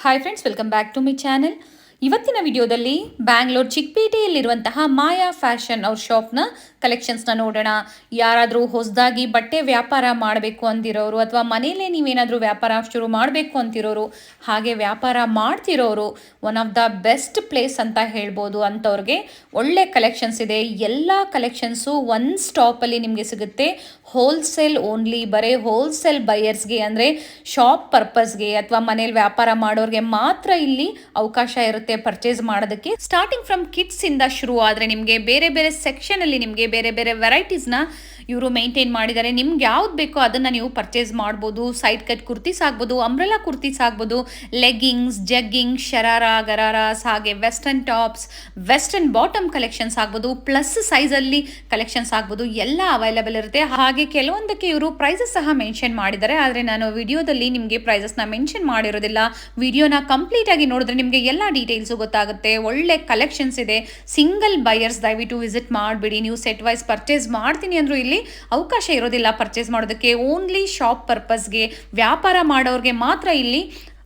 Hi friends, welcome back to my channel. ಇವತ್ತಿನ ವಿಡಿಯೋದಲ್ಲಿ ಬ್ಯಾಂಗ್ಳೂರ್ ಚಿಕ್ಕಪೇಟೆಯಲ್ಲಿರುವಂತಹ ಮಾಯಾ fashion ಅವ್ರ ಶಾಪ್ನ ಕಲೆಕ್ಷನ್ಸ್ನ ನೋಡೋಣ. ಯಾರಾದರೂ ಹೊಸದಾಗಿ ಬಟ್ಟೆ ವ್ಯಾಪಾರ ಮಾಡಬೇಕು ಅಂತಿರೋರು ಅಥವಾ ಮನೆಯಲ್ಲೇ ನೀವೇನಾದರೂ ವ್ಯಾಪಾರ ಶುರು ಮಾಡಬೇಕು ಅಂತಿರೋರು, ಹಾಗೆ ವ್ಯಾಪಾರ ಮಾಡ್ತಿರೋರು, one of the best place ಅಂತ ಹೇಳ್ಬೋದು. ಅಂಥವ್ರಿಗೆ ಒಳ್ಳೆ ಕಲೆಕ್ಷನ್ಸ್ ಇದೆ. ಎಲ್ಲ ಕಲೆಕ್ಷನ್ಸು ಒನ್ ಸ್ಟಾಪಲ್ಲಿ ನಿಮಗೆ ಸಿಗುತ್ತೆ. ಹೋಲ್ಸೇಲ್ ಓನ್ಲಿ, ಬರೀ ಹೋಲ್ಸೇಲ್ ಬೈಯರ್ಸ್ಗೆ ಅಂದರೆ ಶಾಪ್ ಪರ್ಪಸ್ಗೆ ಅಥವಾ ಮನೇಲಿ ವ್ಯಾಪಾರ ಮಾಡೋರಿಗೆ ಮಾತ್ರ ಇಲ್ಲಿ ಅವಕಾಶ ಇರುತ್ತೆ ಪರ್ಚೇಸ್ ಮಾಡೋದಕ್ಕೆ. ಸ್ಟಾರ್ಟಿಂಗ್ ಫ್ರಮ್ ಕಿಡ್ಸ್ ಇಂದ ಶುರು ಆದರೆ ನಿಮಗೆ ಬೇರೆ ಬೇರೆ ಸೆಕ್ಷನ್ ಅಲ್ಲಿ ನಿಮಗೆ ಬೇರೆ ಬೇರೆ ವೆರೈಟೀಸ್ನ ಇವರು ಮೇಂಟೈನ್ ಮಾಡಿದ್ದಾರೆ. ನಿಮ್ಗೆ ಯಾವ್ದು ಬೇಕೋ ಅದನ್ನು ನೀವು ಪರ್ಚೇಸ್ ಮಾಡ್ಬೋದು. ಸೈಡ್ ಕಟ್ ಕುರ್ತೀಸ್ ಆಗ್ಬೋದು, ಅಂಬ್ರೆಲಾ ಕುರ್ತೀಸ್ ಆಗ್ಬೋದು, ಲೆಗ್ಗಿಂಗ್ಸ್, ಜಗ್ಗಿಂಗ್, ಶರಾರಾ, ಗರಾರಾಸ್, ಹಾಗೆ western tops, western bottom collections ಆಗ್ಬೋದು, ಪ್ಲಸ್ ಸೈಜಲ್ಲಿ ಕಲೆಕ್ಷನ್ಸ್ ಆಗ್ಬೋದು, ಎಲ್ಲ ಅವೈಲೇಬಲ್ ಇರುತ್ತೆ. ಹಾಗೆ ಕೆಲವೊಂದಕ್ಕೆ ಇವರು ಪ್ರೈಸಸ್ ಸಹ ಮೆನ್ಷನ್ ಮಾಡಿದ್ದಾರೆ. ಆದರೆ ನಾನು ವಿಡಿಯೋದಲ್ಲಿ ನಿಮಗೆ ಪ್ರೈಸಸ್ನ ಮೆನ್ಷನ್ ಮಾಡಿರೋದಿಲ್ಲ. ವಿಡಿಯೋನ ಕಂಪ್ಲೀಟ್ ಆಗಿ ನೋಡಿದ್ರೆ ನಿಮಗೆ ಎಲ್ಲ ಡೀಟೇಲ್ಸು ಗೊತ್ತಾಗುತ್ತೆ. ಒಳ್ಳೆ ಕಲೆಕ್ಷನ್ಸ್ ಇದೆ. ಸಿಂಗಲ್ ಬೈಯರ್ಸ್ ದಯವಿಟ್ಟು ವಿಸಿಟ್ ಮಾಡಿಬಿಡಿ. ನೀವು ಸೆಟ್ ವೈಸ್ ಪರ್ಚೇಸ್ ಮಾಡ್ತೀನಿ ಅಂದರೂ ಇಲ್ಲಿ ಅವಕಾಶ ಇರೋದಿಲ್ಲ ಪರ್ಚೇಸ್ ಮಾಡೋದಕ್ಕೆ. ಓನ್ಲಿ ಶಾಪ್ ಪರ್ಪಸ್ಗೆ ವ್ಯಾಪಾರ ಮಾಡೋರಿಗೆ ಮಾತ್ರ ಇಲ್ಲಿ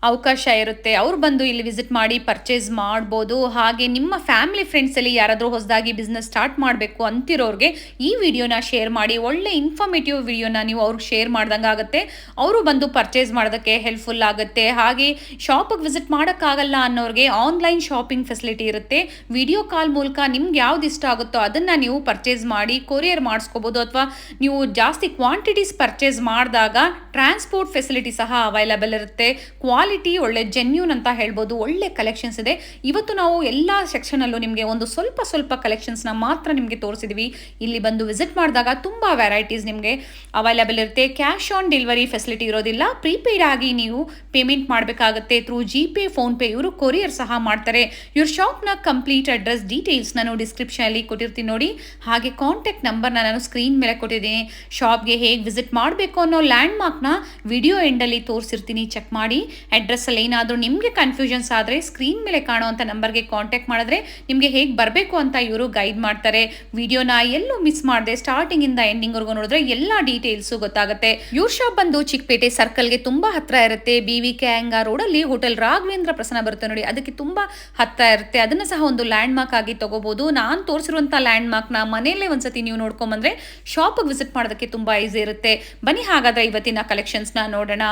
ಅವಕಾಶ ಇರುತ್ತೆ. ಅವ್ರು ಬಂದು ಇಲ್ಲಿ ವಿಸಿಟ್ ಮಾಡಿ ಪರ್ಚೇಸ್ ಮಾಡ್ಬೋದು. ಹಾಗೆ ನಿಮ್ಮ ಫ್ಯಾಮಿಲಿ ಫ್ರೆಂಡ್ಸಲ್ಲಿ ಯಾರಾದರೂ ಹೊಸದಾಗಿ ಬಿಸ್ನೆಸ್ ಸ್ಟಾರ್ಟ್ ಮಾಡಬೇಕು ಅಂತಿರೋರಿಗೆ ಈ ವಿಡಿಯೋನ ಶೇರ್ ಮಾಡಿ. ಒಳ್ಳೆ ಇನ್ಫಾರ್ಮೇಟಿವ್ ವಿಡಿಯೋನ ನೀವು ಅವ್ರಿಗೆ ಶೇರ್ ಮಾಡ್ದಂಗೆ ಆಗುತ್ತೆ. ಅವರು ಬಂದು ಪರ್ಚೇಸ್ ಮಾಡೋದಕ್ಕೆ ಹೆಲ್ಪ್ಫುಲ್ ಆಗುತ್ತೆ. ಹಾಗೆ ಶಾಪಿಗೆ ವಿಸಿಟ್ ಮಾಡೋಕ್ಕಾಗಲ್ಲ ಅನ್ನೋರಿಗೆ ಆನ್ಲೈನ್ ಶಾಪಿಂಗ್ ಫೆಸಿಲಿಟಿ ಇರುತ್ತೆ. ವಿಡಿಯೋ ಕಾಲ್ ಮೂಲಕ ನಿಮ್ಗೆ ಯಾವ್ದು ಇಷ್ಟ ಆಗುತ್ತೋ ಅದನ್ನು ನೀವು ಪರ್ಚೇಸ್ ಮಾಡಿ ಕೊರಿಯರ್ ಮಾಡಿಸ್ಕೋಬೋದು. ಅಥವಾ ನೀವು ಜಾಸ್ತಿ ಕ್ವಾಂಟಿಟೀಸ್ ಪರ್ಚೇಸ್ ಮಾಡಿದಾಗ ಟ್ರಾನ್ಸ್ಪೋರ್ಟ್ ಫೆಸಿಲಿಟಿ ಸಹ ಅವೈಲೇಬಲ್ ಇರುತ್ತೆ. ಕ್ವಾಲಿಟಿ ಒಳ್ಳೆ ಜೆನ್ಯೂನ್ ಅಂತ ಹೇಳ್ಬೋದು. ಒಳ್ಳೆ ಕಲೆಕ್ಷನ್ಸ್ ಇದೆ. ಇವತ್ತು ನಾವು ಎಲ್ಲ ಸೆಕ್ಷನಲ್ಲೂ ನಿಮಗೆ ಒಂದು ಸ್ವಲ್ಪ ಕಲೆಕ್ಷನ್ಸ್ನ ಮಾತ್ರ ನಿಮಗೆ ತೋರಿಸಿದ್ವಿ. ಇಲ್ಲಿ ಬಂದು ವಿಸಿಟ್ ಮಾಡಿದಾಗ ತುಂಬ ವೆರೈಟೀಸ್ ನಿಮಗೆ ಅವೈಲೇಬಲ್ ಇರುತ್ತೆ. ಕ್ಯಾಶ್ ಆನ್ ಡೆಲಿವರಿ ಫೆಸಿಲಿಟಿ ಇರೋದಿಲ್ಲ. ಪ್ರೀಪೇಯ್ಡ್ ಆಗಿ ನೀವು ಪೇಮೆಂಟ್ ಮಾಡಬೇಕಾಗುತ್ತೆ ಥ್ರೂ ಜಿಪೇ, ಫೋನ್ಪೇ. ಇವರು ಕೊರಿಯರ್ ಸಹ ಮಾಡ್ತಾರೆ. ಇವ್ರ ಶಾಪ್ನ ಕಂಪ್ಲೀಟ್ ಅಡ್ರೆಸ್ ಡೀಟೇಲ್ಸ್ ನಾನು ಡಿಸ್ಕ್ರಿಪ್ಷನಲ್ಲಿ ಕೊಟ್ಟಿರ್ತೀನಿ ನೋಡಿ. ಹಾಗೆ ಕಾಂಟ್ಯಾಕ್ಟ್ ನಂಬರ್ನ ನಾನು ಸ್ಕ್ರೀನ್ ಮೇಲೆ ಕೊಟ್ಟಿದ್ದೀನಿ. ಶಾಪ್ಗೆ ಹೇಗೆ ವಿಸಿಟ್ ಮಾಡಬೇಕು ಅನ್ನೋ ಲ್ಯಾಂಡ್ ಮಾರ್ಕ್ನ ವಿಡಿಯೋ ಎಂಡಲ್ಲಿ ತೋರಿಸಿರ್ತೀನಿ, ಚೆಕ್ ಮಾಡಿ. ಅಡ್ರೆಸ್ಸಲ್ಲಿ ಏನಾದರೂ ನಿಮಗೆ ಕನ್ಫ್ಯೂಷನ್ಸ್ ಆದರೆ ಸ್ಕ್ರೀನ್ ಮೇಲೆ ಕಾಣುವಂಥ ನಂಬರ್ಗೆ ಕಾಂಟ್ಯಾಕ್ಟ್ ಮಾಡಿದ್ರೆ ನಿಮಗೆ ಹೇಗೆ ಬರಬೇಕು ಅಂತ ಇವರು ಗೈಡ್ ಮಾಡ್ತಾರೆ. ವಿಡಿಯೋನ ಎಲ್ಲೂ ಮಿಸ್ ಮಾಡದೆ ಸ್ಟಾರ್ಟಿಂಗಿಂದ ಎಂಡಿಂಗ್ವರೆಗೂ ನೋಡಿದ್ರೆ ಎಲ್ಲ ಡೀಟೇಲ್ಸು ಗೊತ್ತಾಗುತ್ತೆ. ಇವ್ರ ಶಾಪ್ ಬಂದು ಚಿಕ್ಕಪೇಟೆ ಸರ್ಕಲ್ಗೆ ತುಂಬ ಹತ್ತಿರ ಇರುತ್ತೆ. BVK ಅಯ್ಯಂಗಾರ್ ರೋಡಲ್ಲಿ ಹೋಟೆಲ್ ರಾಘವೇಂದ್ರ ಪ್ರಸನ್ನ ಬರುತ್ತೆ ನೋಡಿ, ಅದಕ್ಕೆ ತುಂಬ ಹತ್ತಿರ ಇರುತ್ತೆ. ಅದನ್ನು ಸಹ ಒಂದು ಲ್ಯಾಂಡ್ ಮಾರ್ಕ್ ಆಗಿ ತಗೋಬಹುದು. ನಾನು ತೋರಿಸಿರುವಂಥ ಲ್ಯಾಂಡ್ ಮಾರ್ಕ್ನ ಮನೆಯಲ್ಲೇ ಒಂದ್ಸತಿ ನೀವು ನೋಡ್ಕೊಂಬಂದ್ರೆ ಶಾಪಿಗೆ ವಿಸಿಟ್ ಮಾಡೋದಕ್ಕೆ ತುಂಬ ಈಸಿ ಇರುತ್ತೆ. ಬನ್ನಿ ಹಾಗಾದರೆ ಇವತ್ತಿನ ಕಲೆಕ್ಷನ್ಸ್ನ ನೋಡೋಣ.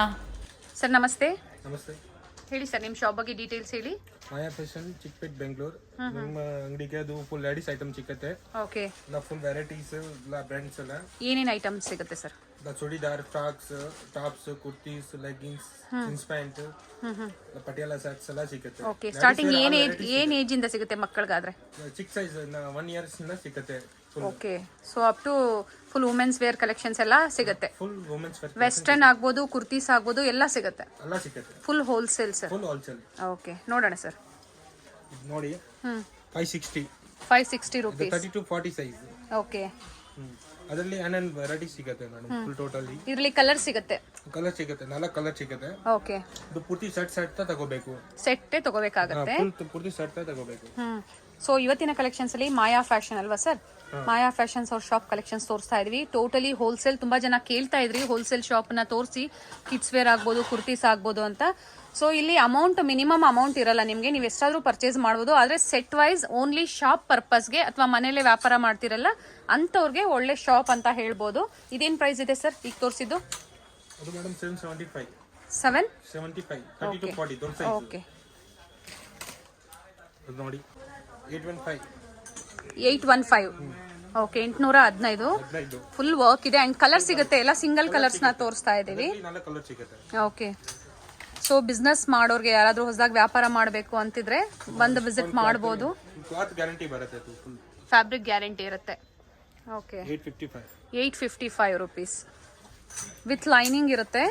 ಸರ್ ನಮಸ್ತೆ. ನಮಸ್ತೆ, ಹೇಳಿ ಸರ್, ನಿಮ್ಮ ಶಾಪ್ ಬಗ್ಗೆ ಡೀಟೇಲ್ಸ್ ಹೇಳಿ. ಮಾಯಾ ಫ್ಯಾಷನ್ ಚಿಕ್ಕಪೇಟ್ ಬೆಂಗಳೂರು. ನಿಮ್ಮ ಅಂಗಡಿಗೆ ಅದು ಫುಲ್ ಲೇಡೀಸ್ ಐಟಮ್ ಸಿಗುತ್ತೆ. ಓಕೆ, ಎಲ್ಲ ಫುಲ್ ವೆರೈಟೀಸ್ ಎಲ್ಲ ಬ್ರ್ಯಾಂಡ್ಸ್ ಎಲ್ಲ ಏನೇನು ಐಟಮ್ಸ್ ಸಿಗುತ್ತೆ sir? Churidar, frocks, tops, kurtis, leggings, jeans pant, Patiala sets ಎಲ್ಲ ಸಿಗುತ್ತೆ. ಓಕೆ, ಸ್ಟಾರ್ಟಿಂಗ್ ಏನ್ ಏಜ್ ಇಂದ ಸಿಗುತ್ತೆ ಮಕ್ಕಳಿಗಾದ್ರೆ? ಚಿಕ್ಕ ಸೈಜ್ 1 ಇಯರ್ಸ್ ಇಂದ ಸಿಗುತ್ತೆ. Okay, so up to full women's wear collections ಎಲ್ಲ ಸಿಗುತ್ತೆ. ಫುಲ್ ವುಮೆನ್ಸ್ ವೇರ್, ವೆಸ್ಟರ್ನ್ ಆಗ್ಬೋದು, ಕುರ್ತೀಸ್ ಆಗ್ಬೋದು, ಎಲ್ಲ ಸಿಗುತ್ತೆ. ಎಲ್ಲ ಸಿಗುತ್ತೆ. Full wholesale sir? Full wholesale. Okay, ನೋಡೋಣ ಸರ್. ನೋಡಿ, 560 rupees, 30 to 40 ಸೈಜ್. ಓಕೆ, ಅದರಲ್ಲಿ ಏನೇನು ವೆರೈಟಿ ಸಿಗುತ್ತೆ ಮೇಡಮ್? ಫುಲ್ ಟೋಟಲಿ ಇದರಲ್ಲಿ ಕಲರ್ ಸಿಗುತ್ತೆ? ಕಲರ್ ಸಿಗುತ್ತೆ, 4 ಕಲರ್ ಸಿಗುತ್ತೆ. ಓಕೆ, ಇದು ಪೂರ್ತಿ ಸೆಟ್ ತಗೋಬೇಕು. ಸೆಟ್ಟೇ ತಗೋಬೇಕಾಗತ್ತೆ. ಪೂರ್ತಿ ಸೆಟ್ ತಗೋಬೇಕು. ಸೊ ಇವತ್ತಿನ ಕಲೆಕ್ಷನ್ಸ್ ಅಲ್ಲಿ ಮಾಯಾ ಫ್ಯಾಷನ್ ಅಲ್ವಾ ಸರ್? ಮಾಯಾ ಫ್ಯಾಷನ್ಸ್ ಅವ್ರ ಶಾಪ್ ಕಲೆಕ್ಷನ್ಸ್ ತೋರಿಸ್ತಾ ಇದ್ವಿ. Totally wholesale. ತುಂಬಾ ಜನ ಕೇಳ್ತಾ ಇದ್ರಿ ಹೋಲ್ಸೇಲ್ ಶಾಪ್ ನ ತೋರಿಸಿ, ಕಿಡ್ಸ್ ವೇರ್ ಆಗ್ಬೋದು, ಕುರ್ತೀಸ್ ಆಗ್ಬೋದು ಅಂತ. ಸೊ ಇಲ್ಲಿ ಅಮೌಂಟ್ ಮಿನಿಮಮ್ ಅಮೌಂಟ್ ಇರಲ್ಲ ನಿಮಗೆ, ನೀವು ಎಷ್ಟಾದ್ರೂ ಪರ್ಚೇಸ್ ಮಾಡ್ಬೋದು. ಆದರೆ ಸೆಟ್ ವೈಸ್ ಓನ್ಲಿ ಶಾಪ್ ಪರ್ಪಸ್ಗೆ ಅಥವಾ ಮನೇಲೆ ವ್ಯಾಪಾರ ಮಾಡ್ತಿರಲ್ಲ ಅಂಥವ್ರಿಗೆ ಒಳ್ಳೆ ಶಾಪ್ ಅಂತ ಹೇಳ್ಬೋದು. ಇದೇನು ಪ್ರೈಸ್ ಇದೆ ಸರ್ ಈಗ ತೋರಿಸಿದ್ದು? ಅದು ಮೇಡಮ್ 775. 775, 30 to 40 ದೊಡ್ಡ ಸೈಜ್. ಓಕೆ, ಅದು ನೋಡಿ 815. 815. ಓಕೆ, 815. ಫುಲ್ ವರ್ಕ್ ಇದೆ ಅಂಡ್ ಕಲರ್ ಸಿಗುತ್ತೆ. ಎಲ್ಲ ಸಿಂಗಲ್ ಕಲರ್ಸ್ ನ ತೋರಿಸ್ತಾ ಇದ್ದೀವಿ. 4 ಕಲರ್ ಸಿಗುತ್ತೆ. ಓಕೆ, ಸೊ ಬಿಸ್ನೆಸ್ ಮಾಡೋರ್ಗೆ ಯಾರಾದ್ರೂ ಹೊಸದಾಗಿ ವ್ಯಾಪಾರ ಮಾಡಬೇಕು ಅಂತಿದ್ರೆ ಬಂದು ವಿಸಿಟ್ ಮಾಡಬಹುದು. ಕ್ಲಾತ್ ಗ್ಯಾರಂಟಿ ಬರುತ್ತೆ, ಫುಲ್ ಫ್ಯಾಬ್ರಿಕ್ ಗ್ಯಾರಂಟಿ ಇರುತ್ತೆ. ಓಕೆ, 855 rupees ವಿತ್ ಲೈನಿಂಗ್ ಇರುತ್ತೆ.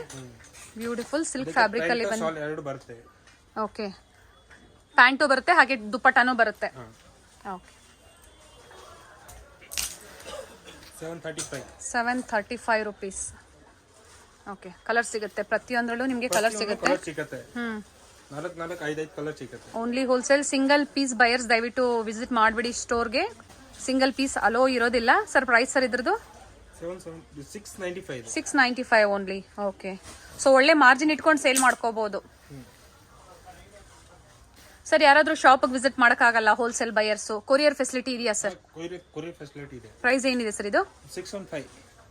ಬ್ಯೂಟಿಫುಲ್ ಸಿಲ್ಕ್ ಫ್ಯಾಬ್ರಿಕ್ ಅಲ್ಲಿ ಎರಡು ಬರುತ್ತೆ. ಓಕೆ, ಪ್ಯಾಂಟು ಬರುತ್ತೆ, ಹಾಗೆ ದುಪಟ್ಟಾನು ಬರುತ್ತೆ. Okay, 735 rupees. ಓಕೆ, ಕಲರ್ ಸಿಗುತ್ತೆ. ಪ್ರತಿಯೊಂದರಲ್ಲೂ ನಿಮಗೆ ಕಲರ್ ಸಿಗುತ್ತೆ. 4 5 ಕಲರ್ ಸಿಗುತ್ತೆ. Only wholesale. Single piece buyers ದಯವಿಟ್ಟು ವಿಸಿಟ್ ಮಾಡಿಬಿಡಿ ಸ್ಟೋರ್ಗೆ. ಸಿಂಗಲ್ ಪೀಸ್ ಅಲೋ ಇರೋದಿಲ್ಲ. ಸರ್ ಪ್ರೈಸ್ ಸರ್ ಇದ್ರದ್ದು? 695 ಓನ್ಲಿ. ಓಕೆ, ಸೊ ಒಳ್ಳೆ ಮಾರ್ಜಿನ್ ಇಟ್ಕೊಂಡು ಸೇಲ್ ಮಾಡ್ಕೋಬಹುದು. ಸರ್ ಯಾರಾದರೂ ಶಾಪಿಗೆ ವಿಸಿಟ್ ಮಾಡೋಕ್ಕಾಗಲ್ಲ ಹೋಲ್ಸೇಲ್ ಬಯರ್ಸು, ಕೊರಿಯರ್ ಫೆಸಿಲಿಟಿ ಇದೆಯಾ ಸರ್? ಕೊರಿಯರ್ ಫೆಸಿಲಿಟಿ ಇದೆ. ಪ್ರೈಸ್ ಏನಿದೆ ಸರ್ ಇದು? 615.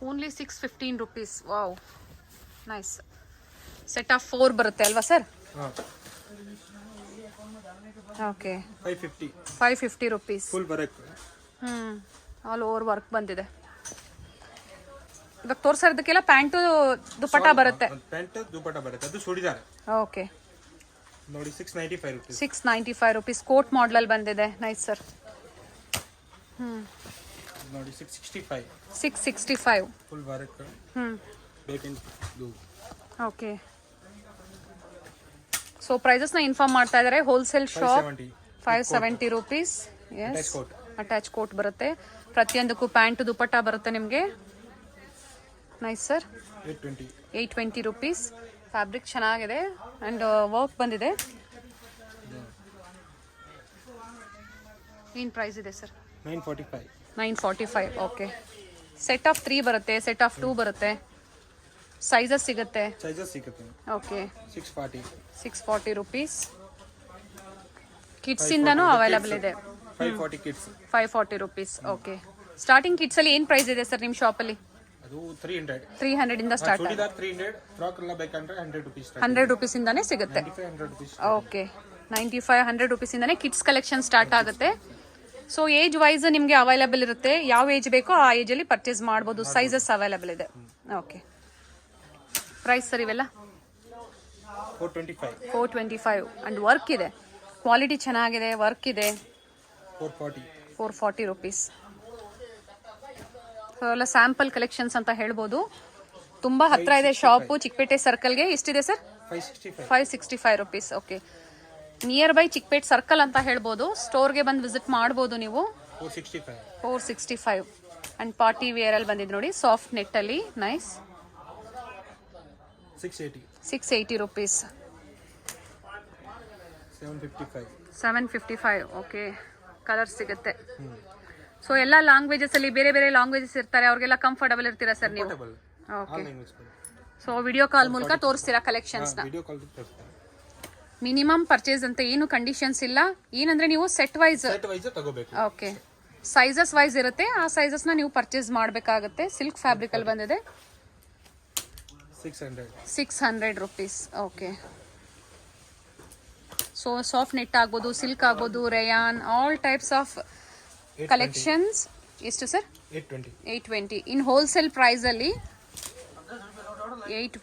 Only 615 rupees. Wow, nice. Set of 4 ಬರುತ್ತೆ ಅಲ್ವಾ sir? Okay, 550 rupees. Full work. All over work ಬಂದಿದೆ. ಇವಾಗ ತೋರಿಸೋದಕ್ಕೆಲ್ಲ ಪ್ಯಾಂಟು ದುಪಟ್ಟ ಬರುತ್ತೆ. ಪ್ಯಾಂಟ್ ದುಪಟ್ಟ ಬರುತ್ತೆ, ಅದು ಚೂಡಿದಾರ್. ಓಕೆ ನೋಡಿ 695 ರುಪೀಸ್. 695 ರುಪೀಸ್. ಕೋಟ್ ಮಾಡಲಲ್ಲಿ ಬಂದಿದೆ. Nice sir. ನೋಡಿ 665. 665 ಫುಲ್ ವರ್ಕ್. ಬೇಕಿಂಗ್ ದು. ಓಕೆ, ಸೊ ಪ್ರೈಸಸ್ನ ಇನ್ಫಾರ್ಮ್ ಮಾಡ್ತಾ ಇದ್ದಾರೆ. Wholesale shop 570 rupees. Yes, attach coat ಬರುತ್ತೆ. ಪ್ರತಿಯೊಂದಕ್ಕೂ ಪ್ಯಾಂಟು ದುಪಟ್ಟ ಬರುತ್ತೆ ನಿಮಗೆ. Nice sir. 820 ರುಪೀಸ್. ಫ್ಯಾಬ್ರಿಕ್ ಚೆನ್ನಾಗಿದೆ ಆ್ಯಂಡ್ ವರ್ಕ್ ಬಂದಿದೆ. ಏನು ಪ್ರೈಸ್ ಇದೆ ಸರ್? 945. ಓಕೆ, ಸೆಟ್ ಆಫ್ 3 ಬರುತ್ತೆ, ಸೆಟ್ ಆಫ್ 2 ಬರುತ್ತೆ. ಸೈಜಸ್ ಸಿಗುತ್ತೆ. Okay, 640 rupees. ಕಿಡ್ಸ್ ಇಂದನೂ ಅವೈಲಬಲ್ ಇದೆ. 540 ರುಪೀಸ್. ಓಕೆ, ಸ್ಟಾರ್ಟಿಂಗ್ ಕಿಡ್ಸ್ ಅಲ್ಲಿ ಏನು ಪ್ರೈಸ್ ಇದೆ ಸರ್ ನಿಮ್ಮ ಶಾಪಲ್ಲಿ? 300 ಇಂದ ಸ್ಟಾರ್ಟ್. 100 ರುಪೀಸ್ ಇಂದಾನೇ ಸಿಗುತ್ತೆ. ಓಕೆ, 95 100 ರುಪೀಸ್ ಇಂದಾನೇ ಕಿಡ್ಸ್ ಕಲೆಕ್ಷನ್ ಸ್ಟಾರ್ಟ್ ಆಗುತ್ತೆ. ಸೊ ಏಜ್ ವೈಸ್ ನಿಮಗೆ ಅವೈಲಬಲ್ ಇರುತ್ತೆ. ಯಾವ ಏಜ್ ಬೇಕೋ ಆ ಏಜಲ್ಲಿ ಪರ್ಚೇಸ್ ಮಾಡ್ಬೋದು. ಸೈಜಸ್ ಅವೈಲಬಲ್ ಇದೆ. ಓಕೆ, ಪ್ರೈಸ್ ಸರ್ ಇವೆಲ್ಲ? 425 ಅಂಡ್ ವರ್ಕ್ ಇದೆ. ಕ್ವಾಲಿಟಿ ಚೆನ್ನಾಗಿದೆ, ವರ್ಕ್ ಇದೆ. 440 ರುಪೀಸ್. ಎಲ್ಲ ಸ್ಯಾಂಪಲ್ ಕಲೆಕ್ಷನ್ಸ್ ಅಂತ ಹೇಳ್ಬೋದು. ತುಂಬ ಹತ್ರ ಇದೆ ಶಾಪು, ಚಿಕ್ಕಪೇಟೆ ಸರ್ಕಲ್ಗೆ. ಎಷ್ಟಿದೆ sir? 565 rupees. Okay, near by Chickpete circle ಅಂತ ಹೇಳ್ಬೋದು. ಸ್ಟೋರ್ಗೆ ಬಂದು ವಿಸಿಟ್ ಮಾಡ್ಬೋದು ನೀವು. 465 ಅಂಡ್ ಪಾರ್ಟಿ ವೇರ್ ಅಲ್ಲಿ ಬಂದಿದೆ ನೋಡಿ, ಸಾಫ್ಟ್ ನೆಟ್ ಅಲ್ಲಿ. ನೈಸ್. 680 ರುಪೀಸ್. 755. ಓಕೆ, ಕಲರ್ ಸಿಗುತ್ತೆ. ಸೊ ಎಲ್ಲ ಲ್ಯಾಂಗ್ವೇಜಸ್ ಅಲ್ಲಿ ಬೇರೆ ಬೇರೆ ಲ್ಯಾಂಗ್ವೇಜಸ್ ಇರ್ತಾರೆ, ಅವ್ರಿಗೆಲ್ಲ ಕಂಫರ್ಟಬಲ್ ಇರ್ತೀರಾ ಸರ್ ನೀವು? ಓಕೆ, ಸೊ ವಿಡಿಯೋ ಕಾಲ್ ಮೂಲಕ ತೋರಿಸ್ತೀರಾ ಕಲೆಕ್ಷನ್ಸ್ನ? ಮಿನಿಮಮ್ ಪರ್ಚೇಸ್ ಅಂತ ಏನು ಕಂಡೀಷನ್ಸ್ ಇಲ್ಲ. ಏನಂದ್ರೆ ನೀವು ಸೆಟ್ ವೈಸ್ ತಗೋಬೇಕು. ಓಕೆ, ಸೈಜಸ್ ವೈಸ್ ಇರುತ್ತೆ, ಆ ಸೈಜಸ್ನ ನೀವು ಪರ್ಚೇಸ್ ಮಾಡಬೇಕಾಗುತ್ತೆ. ಸಿಲ್ಕ್ ಫ್ಯಾಬ್ರಿಕ್ ಅಲ್ಲಿ ಬಂದಿದೆ. 600 rupees. Okay, so soft net ಆಗ್ಬೋದು, ಸಿಲ್ಕ್ ಆಗ್ಬೋದು, rayon, all types of collections. ಎಷ್ಟು ಸರ್? 820. ಇನ್ ಹೋಲ್ಸೇಲ್ ಪ್ರೈಸ್ ಅಲ್ಲಿ 8.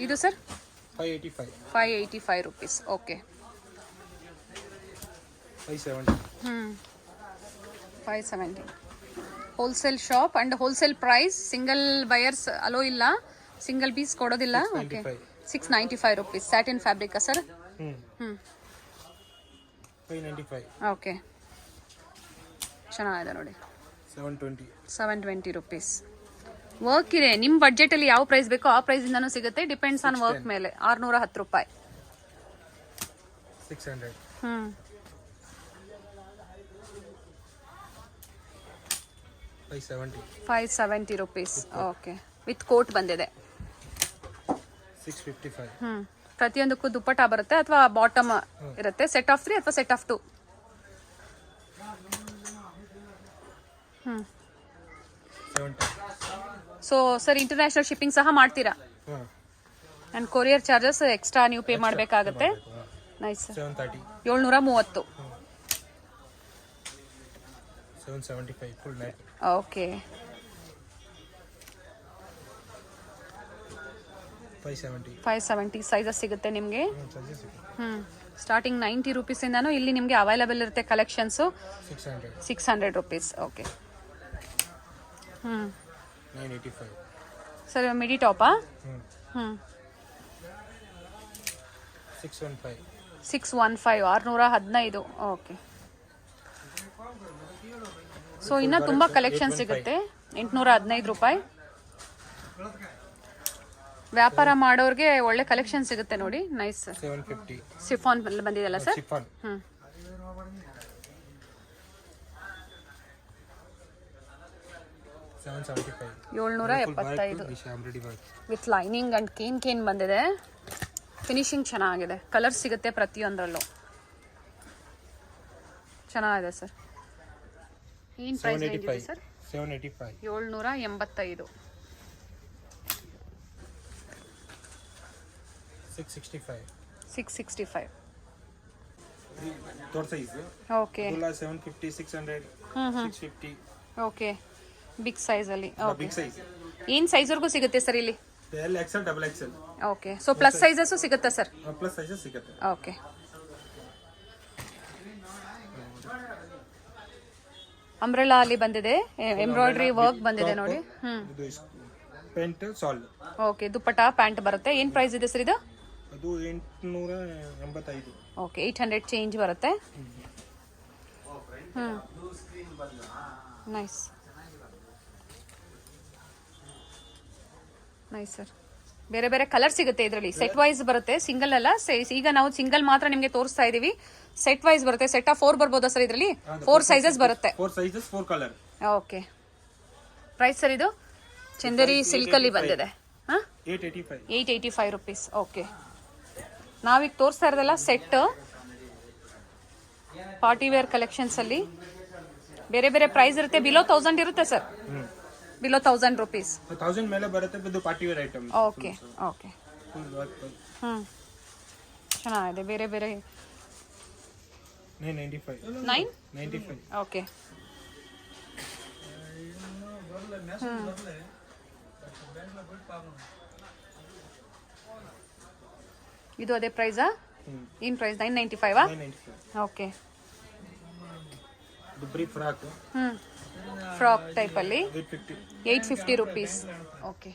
ಇದು sir 585 rupees. Okay, 570. Wholesale shop and wholesale price. Single buyers allow ಇಲ್ಲ, ಸಿಂಗಲ್ ಪೀಸ್ ಕೊಡೋದಿಲ್ಲ. Okay, 695 rupees. Satin fabric sir? Okay, ಚೆನ್ನಾಗಿದೆ ನೋಡಿ. 720 rupees. Work ಇದೆ. ನಿಮ್ಮ ಬಡ್ಜೆಟ್ ಅಲ್ಲಿ ಯಾವ ಪ್ರೈಸ್ ಬೇಕೋ ಆ ಪ್ರೈಸ್ ಇಂದಾನು ಸಿಗುತ್ತೆ. ಡಿಪೆಂಡ್ಸ್ ಆನ್ ವರ್ಕ್ ಮೇಲೆ. 610 ರೂಪಾಯಿ. 600. 570 ರುಪೀಸ್. ಓಕೆ, ವಿತ್ ಕೋಟ್ ಬಂದಿದೆ. 655. ಪ್ರತಿಯೊಂದಕ್ಕೂ ದುಪ್ಪಟ್ಟ ಬರುತ್ತೆ ಅಥವಾ ಬಾಟಮ್ ಇರುತ್ತೆ. ಸೆಟ್ ಆಫ್ 3 ಅಥವಾ set of 2? 70. So sir international shipping ಸಹ ಮಾಡ್ತೀರಾ? ಅಂಡ್ ಕೊರಿಯರ್ ಚಾರ್ಜಸ್ ಎಕ್ಸ್ಟ್ರಾ ನೀವು ಪೇ ಮಾಡಬೇಕಾಗುತ್ತೆ. Nice. 730. 775 full net. Okay, 570 sizes ಸಿಗುತ್ತೆ ನಿಮಗೆ. ಸ್ಟಾರ್ಟಿಂಗ್ 90 ರುಪೀಸ್ ಇಂದಾನು ಇಲ್ಲಿ ನಿಮಗೆ ಅವೈಲಬಲ್ ಇರುತ್ತೆ ಕಲೆಕ್ಷನ್ಸು. 600 ರುಪೀಸ್. ಓಕೆ, 985. ಸರ್ ಮಿಡಿ ಟಾಪಾ? 615. 615. ಓಕೆ, ಸೊ ಇನ್ನು ತುಂಬ ಕಲೆಕ್ಷನ್ ಸಿಗುತ್ತೆ. 815 ರೂಪಾಯಿ. ವ್ಯಾಪಾರ ಮಾಡೋರಿಗೆ ಒಳ್ಳೆ ಕಲೆಕ್ಷನ್ ಸಿಗುತ್ತೆ ನೋಡಿ. ನೈಸ್. 750. ಸಿಫಾನ್ ಬಂದಿದೆಯಲ್ಲ sir? 775 with lining and cane ಬಂದಿದೆ. ಫಿನಿಶಿಂಗ್ ಚೆನ್ನಾಗಿದೆ. ಕಲರ್ ಸಿಗುತ್ತೆ ಪ್ರತಿಯೊಂದರಲ್ಲೂ. ಚೆನ್ನಾಗಿದೆ ಸರ್. ಏನು ಪ್ರೈಸ್ ರೇಂಜ್ ಇದೆ ಸರ್? 785. 785. 665. 665. ದೊಡ್ಡ ಸೈಜ್. ಓಕೆ. 750, 600, 650. ಓಕೆ. ಬಿಗ್ ಸೈಜಲ್ಲಿ. ಓಕೆ. Big size. ಏನು ಸೈಜ್ವರೆಗೂ ಸಿಗುತ್ತೆ ಸರ್ ಇಲ್ಲಿ? L XL, double XL. Okay. So plus sizes ಸಿಗುತ್ತಾ ಸರ್? ಪ್ಲಸ್ ಸೈಜಸ್ ಸಿಗುತ್ತೆ. ಓಕೆ. ಅಂಬ್ರೆಲಾ ಅಲ್ಲಿ ಬಂದಿದೆ, ಎಂಬ್ರಾಯ್ಡ್ರಿ ವರ್ಕ್ ಬಂದಿದೆ ನೋಡಿ. ಇದು ಪ್ಯಾಂಟ್ ಸಾಲ್. ಓಕೆ. ದುಪ್ಪಟ್ಟ ಪ್ಯಾಂಟ್ ಬರುತ್ತೆ. ಏನು ಪ್ರೈಸ್ ಇದೆ ಸರ್ ಇದು? ಅದು 885. ಓಕೆ. 800 ಚೇಂಜ್ ಬರುತ್ತೆ. Nice nice sir. ಬೇರೆ ಬೇರೆ ಕಲರ್ ಸಿಗುತ್ತೆ ಇದರಲ್ಲಿ. ಸೆಟ್ ವೈಸ್ ಬರುತ್ತೆ, ಸಿಂಗಲ್ ಅಲ್ಲ. ಈಗ ನಾವು ಸಿಂಗಲ್ ಮಾತ್ರ ನಿಮಗೆ ತೋರಿಸ್ತಾ ಇದೀವಿ. ಸೆಟ್ ವೈಸ್ ಬರುತ್ತೆ. ಸೆಟ್ ಆಫ್ 4 ಬರ್ಬೋದಾ ಸರ್ ಇದರಲ್ಲಿ? 4 ಸೈಜಸ್ ಬರುತ್ತೆ. 4 sizes, 4 colour. Okay. Price sir ಇದು? ಚಂದೇರಿ ಸಿಲ್ಕ್ ಅಲ್ಲಿ ಬಂದಿದೆ. 885 ರುಪೀಸ್. ಓಕೆ. ನಾವೀಗ ತೋರಿಸ್ತಾ ಇರೋದಲ್ಲ ಸೆಟ್ ಪಾರ್ಟಿ ವೇರ್ ಕಲೆಕ್ಷನ್ಸ್ ಅಲ್ಲಿ ಬೇರೆ ಬೇರೆ ಪ್ರೈಸ್ ಇರುತ್ತೆ. ಬಿಲೋ 1000 ಇರುತ್ತೆ ಸರ್. Below 1000 rupees. 1000 ಮೇಲೆ ಬರುತ್ತೆ. ಇದು party wear item. Okay. Okay. ಚೆನ್ನಾಗಿದೆ. ಬೇರೆ ಬೇರೆ 995. ಓಕೆ. ಇದು ಅದೇ ಪ್ರೈಸಾ? ಏನು ಪ್ರೈಸ್? 995. 995. ಓಕೆ. ದುಬ್ರಿ ಫ್ರಾಕ್. ಫ್ರಾಕ್ ಟೈಪ್ ಅಲ್ಲಿ 850. 850 rupees. Okay.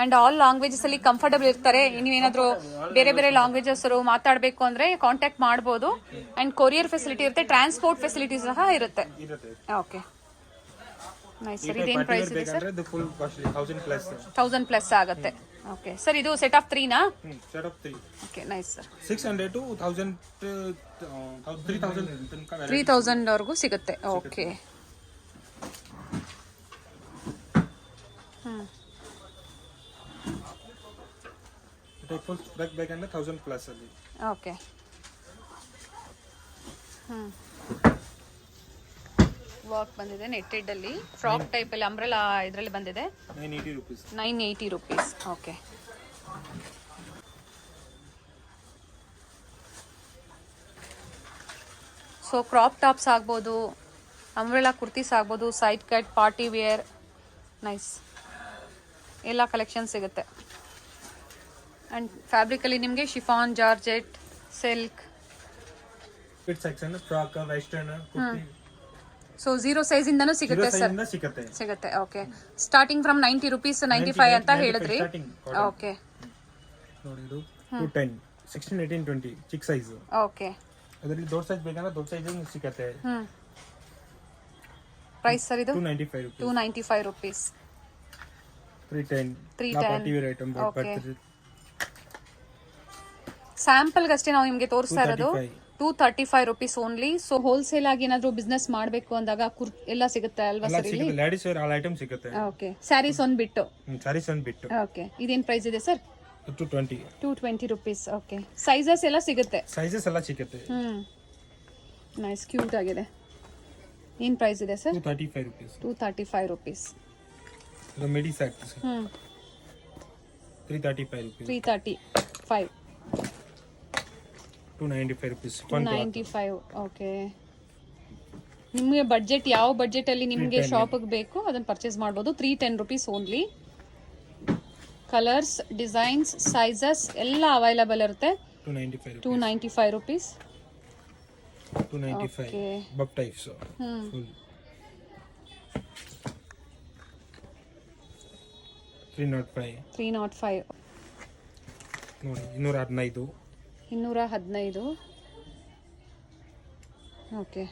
And all languages ಅಲ್ಲಿ ಕಂಫರ್ಟಬಲ್ ಇರ್ತಾರೆ. ನೀವೇನಾದ್ರೂ ಬೇರೆ ಬೇರೆ ಲ್ಯಾಂಗ್ವೇಜಸ್ ಮಾತಾಡಬೇಕು ಅಂದ್ರೆ ಕಾಂಟ್ಯಾಕ್ಟ್ ಮಾಡ್ಬೋದು. ಅಂಡ್ ಕೊರಿಯರ್ ಫೆಸಿಲಿಟಿ ಇರುತ್ತೆ, ಟ್ರಾನ್ಸ್ಪೋರ್ಟ್ ಫೆಸಿಲಿಟಿ ಸಹ ಇರುತ್ತೆ. ಓಕೆ. Nice sir. ಇದೇನು ಪ್ರೈಸ್ ಇದೆ ಸರ್? 1000 ಪ್ಲಸ್ ಆಗುತ್ತೆ. Okay sir. ಇದು ಸೆಟ್ ಆಫ್ 3 ನಾ? Set of 3. Okay. Nice sir. 600 to 1000 3000 3000 ವರೆಗೂ ಸಿಗುತ್ತೆ. ಓಕೆ. ಫುಲ್ ಬ್ಯಾಕ್ ಅಂದ್ರೆ 1000 ಪ್ಲಸ್ ಅಲ್ಲಿ. ಓಕೆ. ವರ್ಕ್ ಬಂದಿದೆ ನೆಟ್ಟೆಡ್ ಅಲ್ಲಿ. ಫ್ರಾಕ್ ಟೈಪ್ ಅಲ್ಲಿ ಅಂಬ್ರೆಲಾ ಇದರಲ್ಲಿ ಬಂದಿದೆ. 980 rupees. 980 rupees. Okay. So crop tops ಆಗ್ಬೋದು, ಅಂಬ್ರೆಲಾ ಕುರ್ತೀಸ್ ಆಗ್ಬೋದು, side cut, party wear. Nice. ಎಲ್ಲ ಕಲೆಕ್ಷನ್ ಸಿಗುತ್ತೆ. ಅಂಡ್ ಫ್ಯಾಬ್ರಿಕ್ ಅಲ್ಲಿ ನಿಮಗೆ chiffon, georgette, silk. Kid section frock, western, kurti. So 0 size ಇಂದನೂ ಸಿಗುತ್ತೆ ಸರ್? ಸಿಗುತ್ತೆ. ಓಕೆ. ಸ್ಟಾರ್ಟಿಂಗ್ ಫ್ರಮ್ 90 ರುಪೀಸ್, 95 ಅಂತ ಹೇಳಿದ್ರಿ. ಓಕೆ. ನೋಡಿ ಇದು 210, 16, 18, 20 ಚಿಕ್ಕ ಸೈಜ್. ಓಕೆ. ಅದರಲ್ಲಿ ದೊಡ್ಡ ಸೈಜ್ ಬೇಕಂದ್ರೆ ದೊಡ್ಡ ಸೈಜ್ ಸಿಗುತ್ತೆ. ಪ್ರೈಸ್ ಸರ್ ಇದು? 295 rupees. 310 party wear item. Sample ಅಷ್ಟೇ ನಾವು ನಿಮಗೆ ತೋರಿಸ್ತಾ ಇರೋದು. 235 ರುಪೀಸ್ ಓನ್ಲಿ. ಸೊ ಹೋಲ್ಸೇಲ್ ಆಗಿ ಏನಾದ್ರು ಬಿಸ್ನೆಸ್ ಮಾಡಬೇಕು ಅಂದಾಗ ಎಲ್ಲ ಸಿಗುತ್ತೆ ಅಲ್ವಾ ಸರ್ ಇಲ್ಲಿ? ಲೇಡೀಸ್ ವೇರ್ ಆಲ್ ಐಟಮ್ ಸಿಗುತ್ತೆ. ಓಕೆ. ಸ್ಯಾರೀಸ್ ಒಂದು ಬಿಟ್ಟು. ಸ್ಯಾರೀಸ್ ಒಂದು ಬಿಟ್ಟು. ಓಕೆ. ಇದೇನ್ ಪ್ರೈಸ್ ಇದೆ ಸರ್? 220 ರುಪೀಸ್. ಓಕೆ. ಸೈಜಸ್ ಎಲ್ಲ ಸಿಗುತ್ತೆ? ಸೈಜಸ್ ಎಲ್ಲ ಸಿಗುತ್ತೆ. ನೈಸ್. ಕ್ಯೂಟ್ ಆಗಿದೆ. ಏನ್ ಪ್ರೈಸ್ ಇದೆ ಸರ್? 235 rupees. 235 ರುಪೀಸ್. ಇದು ಮಿಡಿ ಸೆಟ್. 335 rupees. 335. 295 rupees. 295. ಓಕೆ. ನಿಮಗೆ ಬಡ್ಜೆಟ್ ಯಾವ ಬಡ್ಜೆಟ್ ಅಲ್ಲಿ ನಿಮಗೆ ಶಾಪಿಗೆ ಬೇಕು ಅದನ್ನ ಪರ್ಚೇಸ್ ಮಾಡ್ಬೋದು. 310 rupees only. Colours, designs, sizes ಎಲ್ಲ ಅವೈಲಬಲ್ ಇರುತ್ತೆ. 295 ರುಪೀಸ್. 295 ಬಬ್ types full. 305 ನೋಡಿ. 215. 215. ಓಕೆ.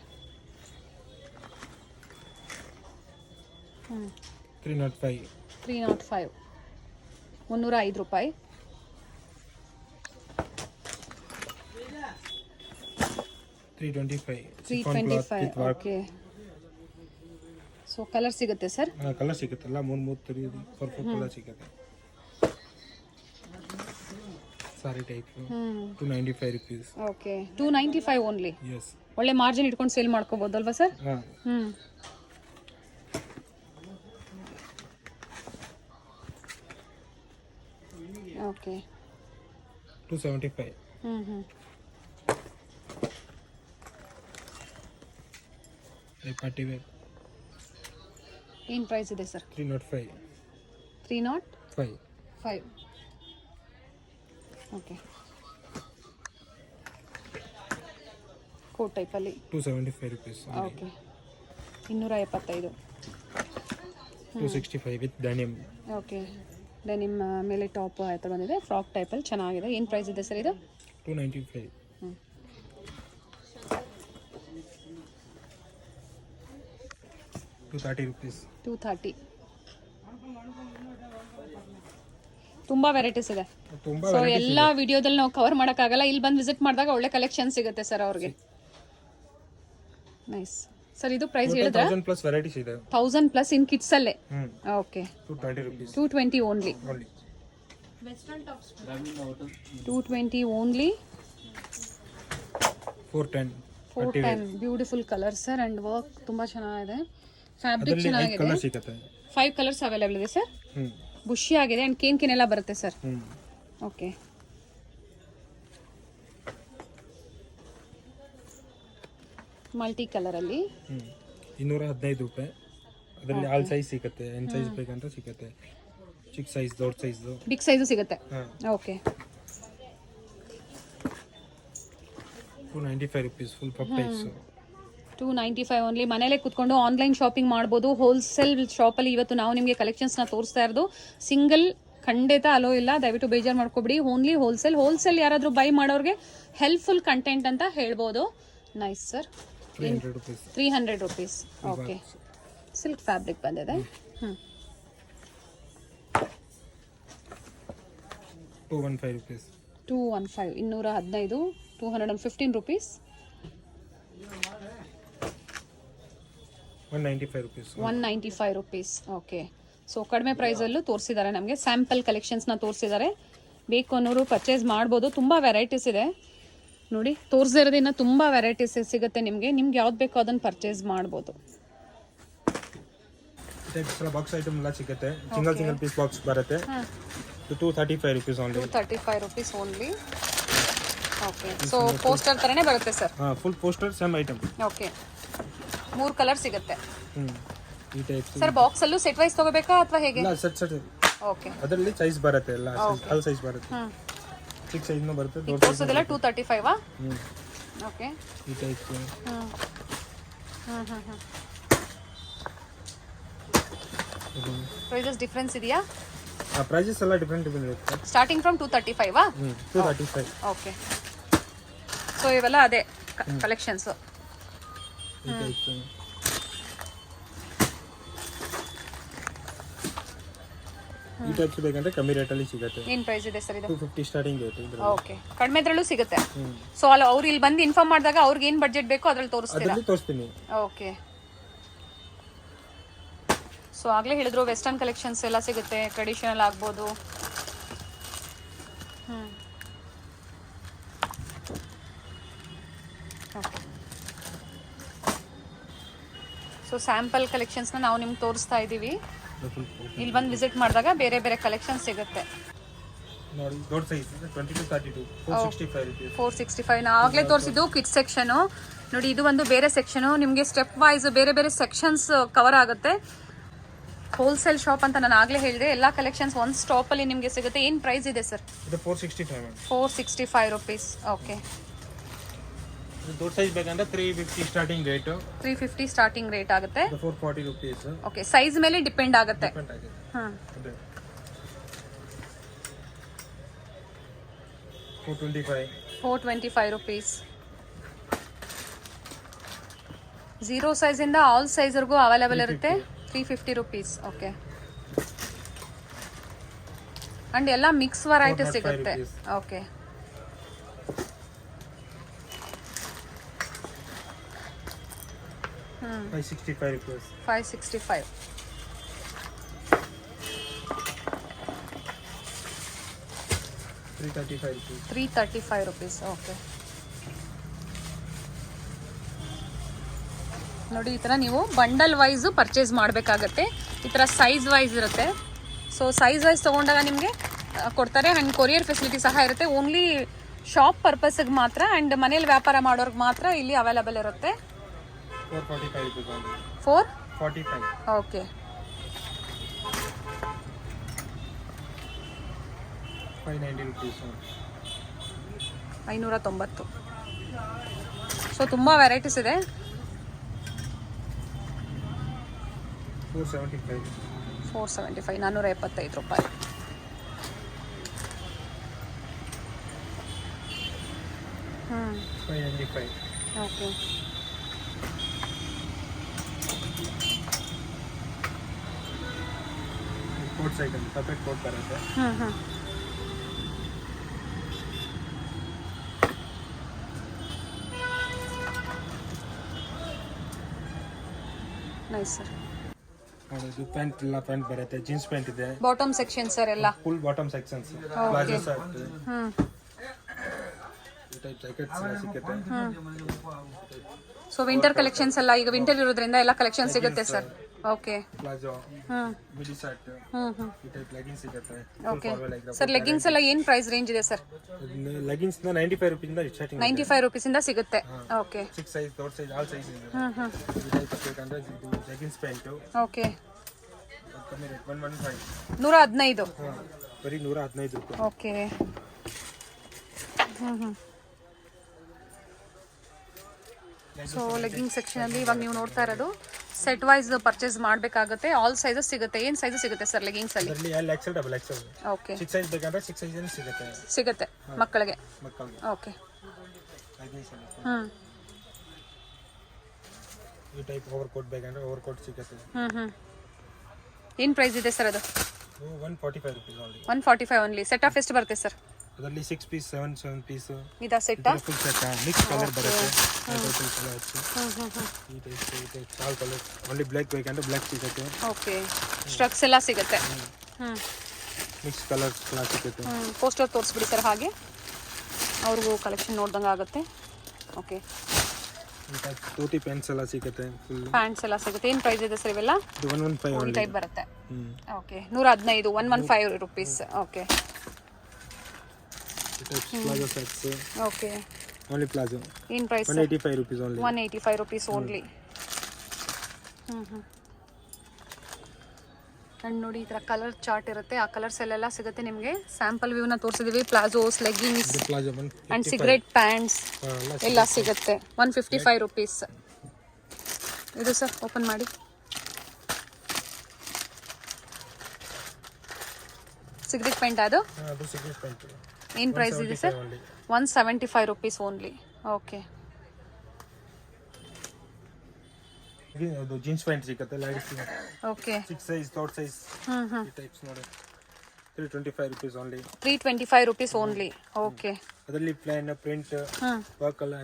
305. 305. 305 ರೂಪಾಯಿ. 325. ಓಕೆ. ಸೊ ಕಲರ್ ಸಿಗುತ್ತೆ ಸರ್? ಕಲರ್ ಸಿಗುತ್ತಲ್ಲ, 3 ಕಲರ್ ಸಿಗುತ್ತೆ. Sari type 295 rupees. Okay 295 only. Yes. ಒಳ್ಳೆ ಮಾರ್ಜಿನ್ ಇಟ್ಕೊಂಡು ಸೇಲ್ ಮಾಡ್ಕೋಬೋದಲ್ವಾ ಸರ್? ಹಾ. ಓಕೆ 275. ಪಾರ್ಟಿ ವೇರ್ ಏನು ಪ್ರೈಸ್ ಇದೆ ಸರ್? 305. 305. ಓಕೆ ಕೋಟ್ ಟೈಪಲ್ಲಿ 275 rupees. Okay 275. 265 with denim. Okay denim ಮೇಲೆ ಟಾಪ್ ಆ ಥರ ಬಂದಿದೆ, ಫ್ರಾಕ್ ಟೈಪಲ್ಲಿ ಚೆನ್ನಾಗಿದೆ. ಏನು ಪ್ರೈಸ್ ಇದೆ ಸರ್ ಇದು? 295. 230 rupees. 230. ತುಂಬ ವೆರೈಟೀಸ್ ಇದೆ. ತುಂಬಾ ಸೊ ಎಲ್ಲ ವಿಡಿಯೋದಲ್ಲಿ ನಾವು ಕವರ್ ಮಾಡೋಕ್ಕಾಗಲ್ಲ, ಇಲ್ಲಿ ಬಂದು ವಿಸಿಟ್ ಮಾಡಿದಾಗ ಒಳ್ಳೆ ಕಲೆಕ್ಷನ್ ಸಿಗುತ್ತೆ ಸರ್ ಅವ್ರಿಗೆ. Nice sir. ಇದು ಪ್ರೈಸ್ ಹೇಳಿದ್ರೆ 1000 plus varieties ಇದೆ. 1000 ಪ್ಲಸ್ ಇನ್ ಕಿಡ್ಸ್ ಅಲ್ಲೇ. Okay 220 rupees. 220 only. 220 only. 410 beautiful colour sir and work ತುಂಬಾ ಚೆನ್ನಾಗಿದೆ. ಫ್ಯಾಬ್ರಿಕ್ ಚೆನ್ನಾಗಿದೆ. ಕಲರ್ ಸಿಗುತ್ತೆ. 5 ಕಲರ್ಸ್ ಅವೈಲೇಬಲ್ ಇದೆ ಸರ್. ಬುಷಿ ಆಗಿದೆ ಅಂಡ್ ಕೇನ್ ಎಲ್ಲ ಬರುತ್ತೆ ಸರ್. ಓಕೆ ಮಲ್ಟಿ ಕಲರ್ ಅಲ್ಲಿ 215 ರೂಪಾಯಿ. ಅದರಲ್ಲಿ ಆಲ್ ಸೈಜ್ ಸಿಗುತ್ತೆ. ಎನ್ ಸೈಜ್ ಬೇಕಂತ ಸಿಗುತ್ತೆ. ಚಿಕ್ಕ ಸೈಜ್, ದೊಡ್ಡ ಸೈಜ್, ಬಿಗ್ ಸೈಜು ಸಿಗುತ್ತೆ. Okay 295 rupees full puff types. 295 only. ಮನೇಲೆ ಕುತ್ಕೊಂಡು ಆನ್ಲೈನ್ ಶಾಪಿಂಗ್ ಮಾಡ್ಬೋದು. ಹೋಲ್ಸೇಲ್ ಶಾಪಲ್ಲಿ ಇವತ್ತು ನಾವು ನಿಮಗೆ ಕಲೆಕ್ಷನ್ಸ್ನ ತೋರಿಸ್ತಾ ಇರೋದು. ಸಿಂಗಲ್ ಖಂಡಿತ ಅಲೋ ಇಲ್ಲ, ದಯವಿಟ್ಟು ಬೇಜಾರು ಮಾಡ್ಕೊಬಿಡಿ. ಓನ್ಲಿ ಹೋಲ್ಸೇಲ್ ಯಾರಾದರೂ ಬೈ ಮಾಡೋರಿಗೆ ಹೆಲ್ಪ್ಫುಲ್ ಕಂಟೆಂಟ್ ಅಂತ ಹೇಳ್ಬೋದು. Nice sir. 300 rupees. Okay silk fabric ಬಂದಿದೆ. 215 rupees. 215 215 rupees. 195 rupees. 195 rupees. Okay so ಕಡಿಮೆ ಪ್ರೈಸಲ್ಲೂ ತೋರಿಸಿದ್ದಾರೆ ನಮಗೆ. ಸ್ಯಾಂಪಲ್ ಕಲೆಕ್ಷನ್ಸ್ನ ತೋರಿಸಿದ್ದಾರೆ. ಬೇಕು ಅನ್ನೋರು ಪರ್ಚೇಸ್ ಮಾಡ್ಬೋದು. ತುಂಬ ವೆರೈಟೀಸ್ ಇದೆ ನೋಡಿ. ತೋರಿಸದೇ ಇರೋದನ್ನ ತುಂಬ ವೆರೈಟೀಸ್ ಸಿಗುತ್ತೆ ನಿಮಗೆ. ನಿಮ್ಗೆ ಯಾವ್ದು ಬೇಕೋ ಅದನ್ನು ಪರ್ಚೇಸ್ ಮಾಡ್ಬೋದು. ಬಾಕ್ಸ್ ಐಟಮ್ ಎಲ್ಲ ಸಿಗುತ್ತೆ. ಸಿಂಗಲ್ ಪೀಸ್ ಬಾಕ್ಸ್ ಬರುತ್ತೆ. 235 rupees only. 235 rupees only. Okay so poster ಥರನೇ ಬರುತ್ತೆ sir. Full poster same item. Okay 3 colour ಸಿಗುತ್ತೆ ಈ ಟೈಪ್ ಸರ್. ಬಾಕ್ಸ್ ಅಲ್ಲೂ ಸೆಟ್ ವೈಸ್ ತಗೋಬೇಕಾ ಅಥವಾ ಹೇಗೆ? ಇಲ್ಲ, ಸೆಟ್. ಓಕೆ ಅದರಲ್ಲಿ ಸೈಜ್ ಬರುತ್ತೆ. ಎಲ್ಲ ಆಲ್ ಸೈಜ್ ಬರುತ್ತೆ. ಚಿಕ್ಕ ಸೈಜ್ ನು ಬರುತ್ತೆ, ದೊಡ್ಡ ಸೈಜ್ ತೋರಿಸೋದೆಲ್ಲ 235 ಆ? ಓಕೆ ಈ ಟೈಪ್. ಪ್ರೈಸಸ್ ಡಿಫರೆನ್ಸ್ ಇದೆಯಾ? ಪ್ರೈಸಸ್ ಎಲ್ಲ ಡಿಫರೆಂಟ್ ಇರುತ್ತೆ. ಸ್ಟಾರ್ಟಿಂಗ್ ಫ್ರಮ್ 235 ಆ? 235. ಓಕೆ ಸೊ ಇವೆಲ್ಲ ಅದೇ ಕಲೆಕ್ಷನ್ಸ್. ಈ ಟೈಪ್ ಈ ಟೈಪ್ಸ್ ಬೇಕಂದ್ರೆ ಕಮ್ಮಿ ರೇಟಲ್ಲಿ ಸಿಗುತ್ತೆ. ಏನು ಪ್ರೈಸ್ ಇದೆ ಸರ್ ಇದು? 250 ಸ್ಟಾರ್ಟಿಂಗ್ ರೇಟ್. ಓಕೆ ಕಡಿಮೆದ್ರಲ್ಲೂ ಸಿಗುತ್ತೆ. ಸೊ ಅಲ್ಲಿ ಅವ್ರು ಇಲ್ಲಿ ಬಂದು ಇನ್ಫಾರ್ಮ್ ಮಾಡಿದಾಗ ಅವ್ರಿಗೆ ಏನು ಬಡ್ಜೆಟ್ ಬೇಕೋ ಅದ್ರಲ್ಲಿ ತೋರಿಸ್ತೀರಾ? ತೋರಿಸ್ತೀನಿ. ಓಕೆ ಸೊ ಆಗಲೇ ಹೇಳಿದ್ರು ವೆಸ್ಟರ್ನ್ ಕಲೆಕ್ಷನ್ಸ್ ಎಲ್ಲ ಸಿಗುತ್ತೆ. ಟ್ರೆಡಿಷನಲ್ ಆಗ್ಬೋದು. ಓಕೆ ಸೊ ಸ್ಯಾಂಪಲ್ ಕಲೆಕ್ಷನ್ಸ್ನ ನಾವು ನಿಮ್ಗೆ ತೋರಿಸ್ತಾ ಇದ್ದೀವಿ. ಇಲ್ಲಿ ಬಂದು ವಿಸಿಟ್ ಮಾಡಿದಾಗ ಬೇರೆ ಬೇರೆ ಕಲೆಕ್ಷನ್ ಸಿಗುತ್ತೆ. ನೋಡಿ ದೊಡ್ಡ ಸೈಜ್ 22 32 465 rupees. 465 ನಾ ಆಗಲೇ ತೋರಿಸಿದ್ದು ಕಿಡ್ಸ್ ಸೆಕ್ಷನು. ನೋಡಿ ಇದು ಒಂದು ಬೇರೆ ಸೆಕ್ಷನು. ನಿಮಗೆ ಸ್ಟೆಪ್ ವೈಸ್ ಬೇರೆ ಬೇರೆ ಸೆಕ್ಷನ್ಸ್ ಕವರ್ ಆಗುತ್ತೆ. ಹೋಲ್ಸೇಲ್ ಶಾಪ್ ಅಂತ ನಾನು ಆಗಲೇ ಹೇಳಿದೆ. ಎಲ್ಲ ಕಲೆಕ್ಷನ್ಸ್ ಒಂದು ಸ್ಟಾಪಲ್ಲಿ ನಿಮಗೆ ಸಿಗುತ್ತೆ. ಏನು ಪ್ರೈಸ್ ಇದೆ ಸರ್? ಇದು 465. 465 rupees. ಓಕೆ ದೊಡ್ಡ ಸೈಜ್ ಬೇಕಂದ್ರೆ 350 ಸ್ಟಾರ್ಟಿಂಗ್ ರೇಟ್. 350 ಸ್ಟಾರ್ಟಿಂಗ್ ರೇಟ್ ಆಗುತ್ತೆ. 440 rupees. ಓಕೆ ಸೈಜ್ ಮೇಲೆ ಡಿಪೆಂಡ್ ಆಗುತ್ತೆ. 425 rupees. 0 ಸೈಜ್ ಇಂದ ಆಲ್ ಸೈಜ್ವರೆಗೂ ಅವೈಲೇಬಲ್ ಇರುತ್ತೆ. 350 rupees. ಓಕೆ ಅಂಡ್ ಎಲ್ಲ ಮಿಕ್ಸ್ ವೆರೈಟಿ ಸಿಗುತ್ತೆ. Okay 565 rupees. 565. 335 rupees. 335 rupees. Okay ನೋಡಿ, ಈ ಥರ ನೀವು ಬಂಡಲ್ ವೈಸು ಪರ್ಚೇಸ್ ಮಾಡಬೇಕಾಗತ್ತೆ. ಈ ಥರ ಸೈಜ್ ವೈಸ್ ಇರುತ್ತೆ. ಸೊ ಸೈಜ್ ವೈಸ್ ತೊಗೊಂಡಾಗ ನಿಮಗೆ ಕೊಡ್ತಾರೆ. ಆ್ಯಂಡ್ ಕೊರಿಯರ್ ಫೆಸಿಲಿಟಿ ಸಹ ಇರುತ್ತೆ. ಓನ್ಲಿ ಶಾಪ್ ಪರ್ಪಸ್ಗೆ ಮಾತ್ರ ಆ್ಯಂಡ್ ಮನೇಲಿ ವ್ಯಾಪಾರ ಮಾಡೋರ್ಗೆ ಮಾತ್ರ ಇಲ್ಲಿ ಅವೈಲಬಲ್ ಇರುತ್ತೆ. 445 rupees only. 445. Okay. 590 rupees only. 590. So ತುಂಬ ವೆರೈಟೀಸ್ ಇದೆ. 475. 475, 475 ರೂಪಾಯಿ. ಹ್ಞೂ 595. Okay. Coats item separate coat ಬರುತ್ತೆ. ಹ್ಞೂ ನೈಸ್ ಸರ್. ಇದು ಪ್ಯಾಂಟ್ ಇಲ್ಲ, ಪ್ಯಾಂಟ್ ಬರುತ್ತೆ. ಜೀನ್ಸ್ ಪ್ಯಾಂಟ್ ಇದೆ. ಬಾಟಮ್ ಸೆಕ್ಷನ್ ಸರ್ ಎಲ್ಲ. Full bottom sections. Palazzo shirt. ಹ್ಞೂ ಈ ಟೈಪ್ ಜಾಕೆಟ್ಸ್ ಎಲ್ಲ ಸಿಗುತ್ತೆ. ಸೊ ವಿಂಟರ್ ಕಲೆಕ್ಷನ್ಸ್ ಎಲ್ಲ, ಈಗ ವಿಂಟರ್ ಇರೋದ್ರಿಂದ ಎಲ್ಲ ಕಲೆಕ್ಷನ್ ಸಿಗುತ್ತೆ ಸರ್. ಓಕೆ. ಪ್ಲಾಜೋ, ಹ್ಞೂ ಮಿಡಿ ಶರ್ಟ್, ಹ್ಞೂ ಈ ಟೈಪ್ ಲೆಗಿನ್ಸ್ ಸಿಗುತ್ತೆ. Okay sir. ಲೆಗ್ಗಿಂಗ್ಸ್ ಎಲ್ಲ ಏನು ಪ್ರೈಸ್ ರೇಂಜ್ ಇದೆ ಸರ್? ಲೆಗಿನ್ಸ್ 95 rupees ಇಂದ ಸ್ಟಾರ್ಟಿಂಗ್. 95 ರೂಪೀಸಿಂದ ಸಿಗುತ್ತೆ. ಓಕೆ. 6 ಸೈಜ್, ದೊಡ್ಡ ಸೈಜ್, ಆಲ್ ಸೈಜ್ ಇದೆ. ಹ್ಞೂ ಈ ಟೈಪ್ ಬೇಕಂದ್ರೆ ಇದು ಲೆಗಿನ್ಸ್ ಪ್ಯಾಂಟ್. ಓಕೆ. ಕಮ್ಮಿ ರೇಟ್ 115. 115. ಬರೀ 115 ರೂಪಾಯಿ. ಓಕೆ. ಸೊ ಲೆಗ್ಗಿಂಗ್ ಸೆಕ್ಷನಲ್ಲಿ ಇವಾಗ ನೀವು ನೋಡ್ತಾ ಇರೋದು ಸೆಟ್ ವೈಸ್ ಪರ್ಚೇಸ್ ಮಾಡಬೇಕಾಗುತ್ತೆ. ಆಲ್ ಸೈಜಸ್ ಸಿಗುತ್ತೆ. ಏನು ಸೈಜಸ್ ಸಿಗುತ್ತೆ ಸರ್ ಲೆಗ್ಗಿಂಗ್ಸಲ್ಲಿ? ಅದರಲ್ಲಿ L XL double XL. Okay. 6 size ಬೇಕಂದ್ರೆ 6 ಸೈಜ್ ಸಿಗುತ್ತೆ ಮಕ್ಕಳಿಗೆ. ಮಕ್ಕಳಿಗೆ. ಓಕೆ. ಲೆಗಿನ್ಸ್ ಎಲ್ಲ. ಹ್ಞೂ ಈ ಟೈಪ್ ಓವರ್ ಕೋಟ್ ಬೇಕಂದ್ರೆ ಓವರ್ ಕೋಟ್ ಸಿಗುತ್ತೆ. ಏನು ಪ್ರೈಸ್ ಇದೆ ಸರ್ ಅದು? 145 rupees only. 145 only. Set of ಎಷ್ಟು ಬರುತ್ತೆ ಸರ್? ಅದರಲ್ಲಿ 6 ಪೀಸ್, 7 ಪೀಸ್. ಇದಾ ಸೆಟ್ಟಾ? ಫುಲ್ ಸೆಟ್ ಮಿಕ್ಸ್ ಕಲರ್ ಬರುತ್ತೆ. ಈ type all colour. Only black ಬೇಕಂದ್ರೆ ಬ್ಲ್ಯಾಕ್ ಸಿಗುತ್ತೆ. ಓಕೆ. ಸ್ಟ್ರಕ್ಸ್ ಎಲ್ಲ ಸಿಗುತ್ತೆ. ಮಿಕ್ಸ್ ಕಲರ್ಸ್ ಎಲ್ಲ ಸಿಗುತ್ತೆ. ಪೋಸ್ಟರ್ ತೋರಿಸ್ಬಿಡಿ ಸರ್, ಹಾಗೆ ಅವ್ರಿಗೂ ಕಲೆಕ್ಷನ್ ನೋಡ್ದಂಗೆ ಆಗುತ್ತೆ. ಓಕೆ. ಈ ಟೈಪ್ ಟೋಟಿ ಪ್ಯಾಂಟ್ಸ್ ಎಲ್ಲ ಸಿಗುತ್ತೆ. ಫುಲ್ ಪ್ಯಾಂಟ್ಸ್ ಎಲ್ಲ ಸಿಗುತ್ತೆ. ಏನು ಪ್ರೈಸ್ ಇದೆ ಸರ್ ಇವೆಲ್ಲ? 115 ಈ only. ಟೈಪ್ ಬರುತ್ತೆ. ಓಕೆ. 115, 115 ರುಪೀಸ್. ಓಕೆ. ಈ type palazzo sets. Okay. Only palazzo. ಏನು price? 185 rupees only. 185 rupees only. And ನೋಡಿ, ಈ ಥರ ಕಲರ್ ಚಾರ್ಟ್ ಇರುತ್ತೆ. ಆ ಕಲರ್ಸ್ ಎಲ್ಲ ಸಿಗುತ್ತೆ ನಿಮಗೆ. ಸ್ಯಾಂಪಲ್ ವ್ಯೂನ ತೋರಿಸಿದೀವಿ. Palazzos, leggings palazzo and cigarette pants ಎಲ್ಲ ಸಿಗುತ್ತೆ. 155 ರುಪೀಸ್. ಇದು ಸರ್ ಓಪನ್ ಮಾಡಿ. ಸಿಗರೇಟ್ ಪ್ಯಾಂಟ್ ಅದು? ಅದು ಸಿಗರೇಟ್ ಪ್ಯಾಂಟ್. ಏನು ಪ್ರೈಸ್ ಇದೆ ಸರ್? 175 rupees only. ಓಕೆ. ಇದು ಜೀನ್ಸ್ ಪ್ಯಾಂಟ್ ಸಿಗುತ್ತೆ. Light okay. 6 ಸೈಜ್, ದೊಡ್ಡ ಸೈಜ್. ಈ ಟೈಪ್ಸ್ ನೋಡಿ. 325 rupees only. 325 rupees only. Okay. ಅದರಲ್ಲಿ ಪ್ಲೇನ್, ಪ್ರಿಂಟ್, ವರ್ಕ್ ಎಲ್ಲ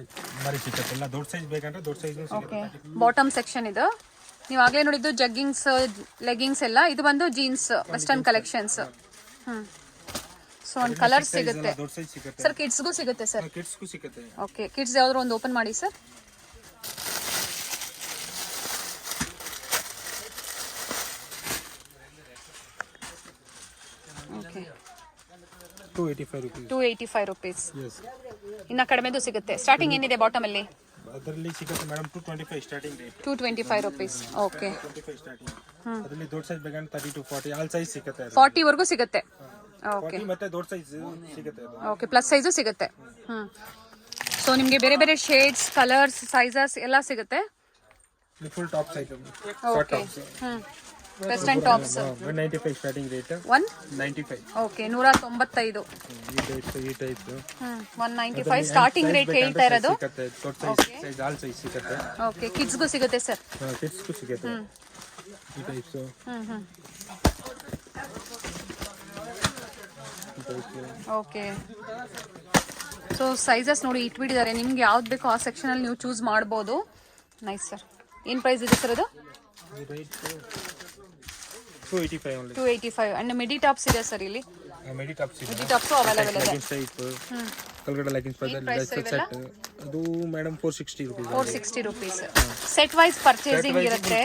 ಮಾರಿ ಸಿಗುತ್ತೆ. ಎಲ್ಲ ದೊಡ್ಡ ಸೈಜ್ ಬೇಕಂದ್ರೆ ದೊಡ್ಡ ಸೈಜ್ ಓಕೆ. ಬಾಟಮ್ ಸೆಕ್ಷನ್ ಇದು. ನೀವು ಆಗಲೇ ನೋಡಿದ್ದು ಜಗ್ಗಿಂಗ್ಸ್, ಲೆಗ್ಗಿಂಗ್ಸ್ ಎಲ್ಲ. ಇದು ಬಂದು ಜೀನ್ಸ್ ವೆಸ್ಟರ್ನ್ ಕಲೆಕ್ಷನ್ಸ್. ಸೊ ಒಂದು ಕಲರ್ ಸಿಗುತ್ತೆ ದೊಡ್ಡ ಸೈಜ್ ಸಿಗುತ್ತೆ. ಸರ್. ಕಿಡ್ಸ್ಗೂ ಸಿಗುತ್ತೆ ಸರ್? ಕಿಡ್ಸ್ಗೂ ಸಿಗುತ್ತೆ. ಓಕೆ. ಕಿಡ್ಸ್ ಯಾವ್ದಾದ್ರು ಒಂದು ಓಪನ್ ಮಾಡಿ sir. Okay. 285 rupees. 285 rupees. Yes. ಇನ್ನು ಕಡಿಮೆದು ಸಿಗುತ್ತೆ. ಸ್ಟಾರ್ಟಿಂಗ್ ಏನಿದೆ ಬಾಟಮಲ್ಲಿ? ಅದರಲ್ಲಿ ಸಿಗುತ್ತೆ madam 225 starting rate. 225 rupees. Okay. 225 starting. ಅದರಲ್ಲಿ ದೊಡ್ಡ ಸೈಜ್ ಬೇಕಂದ್ರೆ 30 to 40 ಆಲ್ ಸೈಜ್ ಸಿಗುತ್ತೆ. 40 ವರೆಗೂ ಸಿಗುತ್ತೆ. ಓಕೆ. 40 ಮತ್ತೆ ದೊಡ್ಡ ಸೈಜ್ ಸಿಗುತ್ತೆ. ಓಕೆ. ಪ್ಲಸ್ ಸೈಜು ಸಿಗುತ್ತೆ. ಸೊ ನಿಮಗೆ ಬೇರೆ ಬೇರೆ ಶೇಡ್ಸ್, ಕಲರ್ಸ್, ಸೈಜಸ್ ಎಲ್ಲ ಸಿಗುತ್ತೆ. Full tops item. Okay. Western tops. 195 starting rate. 195. Okay. 195. ಈ ಟೈಪ್ 195 ಸ್ಟಾರ್ಟಿಂಗ್ ರೇಟ್ ಹೇಳ್ತಾ ಇರೋದು. ಸಿಗುತ್ತೆ. ದೊಡ್ಡ ಸೈಜ್ ಆಲ್ ಸೈಜ್ ಸಿಗುತ್ತೆ. ಓಕೆ. ಕಿಡ್ಸ್ಗೂ ಸಿಗುತ್ತೆ ಸರ್? ಕಿಡ್ಸ್ಗೂ ಸಿಗುತ್ತೆ. ಈ ಟೈಪ್ಸ್. ಓಕೆ. ಸೊ ಸೈಜಸ್ ನೋಡಿ ಇಟ್ಬಿಟ್ಟಿದ್ದಾರೆ. ನಿಮ್ಗೆ ಯಾವ್ದು ಬೇಕೋ ಆ ಸೆಕ್ಷನಲ್ಲಿ ನೀವು ಚೂಸ್ ಮಾಡ್ಬೋದು. Nice sir. ಏನು ಪ್ರೈಸ್ ಇದೆ ಸರ್ ಅದು? 285 only. 285. ಆ್ಯಂಡ್ ಮಿಡಿ ಟಾಪ್ಸ್ ಇದೆ ಸರ್ ಇಲ್ಲಿ. ಮಿಡಿ ಟಾಪ್ಸ್ ಇದೆ, ಮಿಡಿ ಟಾಪ್ಸು ಅವೈಲೇಬಲ್ ಇದೆ. ಲೆಗಿನ್ಸ್ ಟೈಪ್ ಕೆಳಗಡೆ ಲೆಗಿನ್ಸ್ ಸೆಟ್ ಅದು madam 460 rupees. 460 rupees. Set wise purchasing ಇರುತ್ತೆ.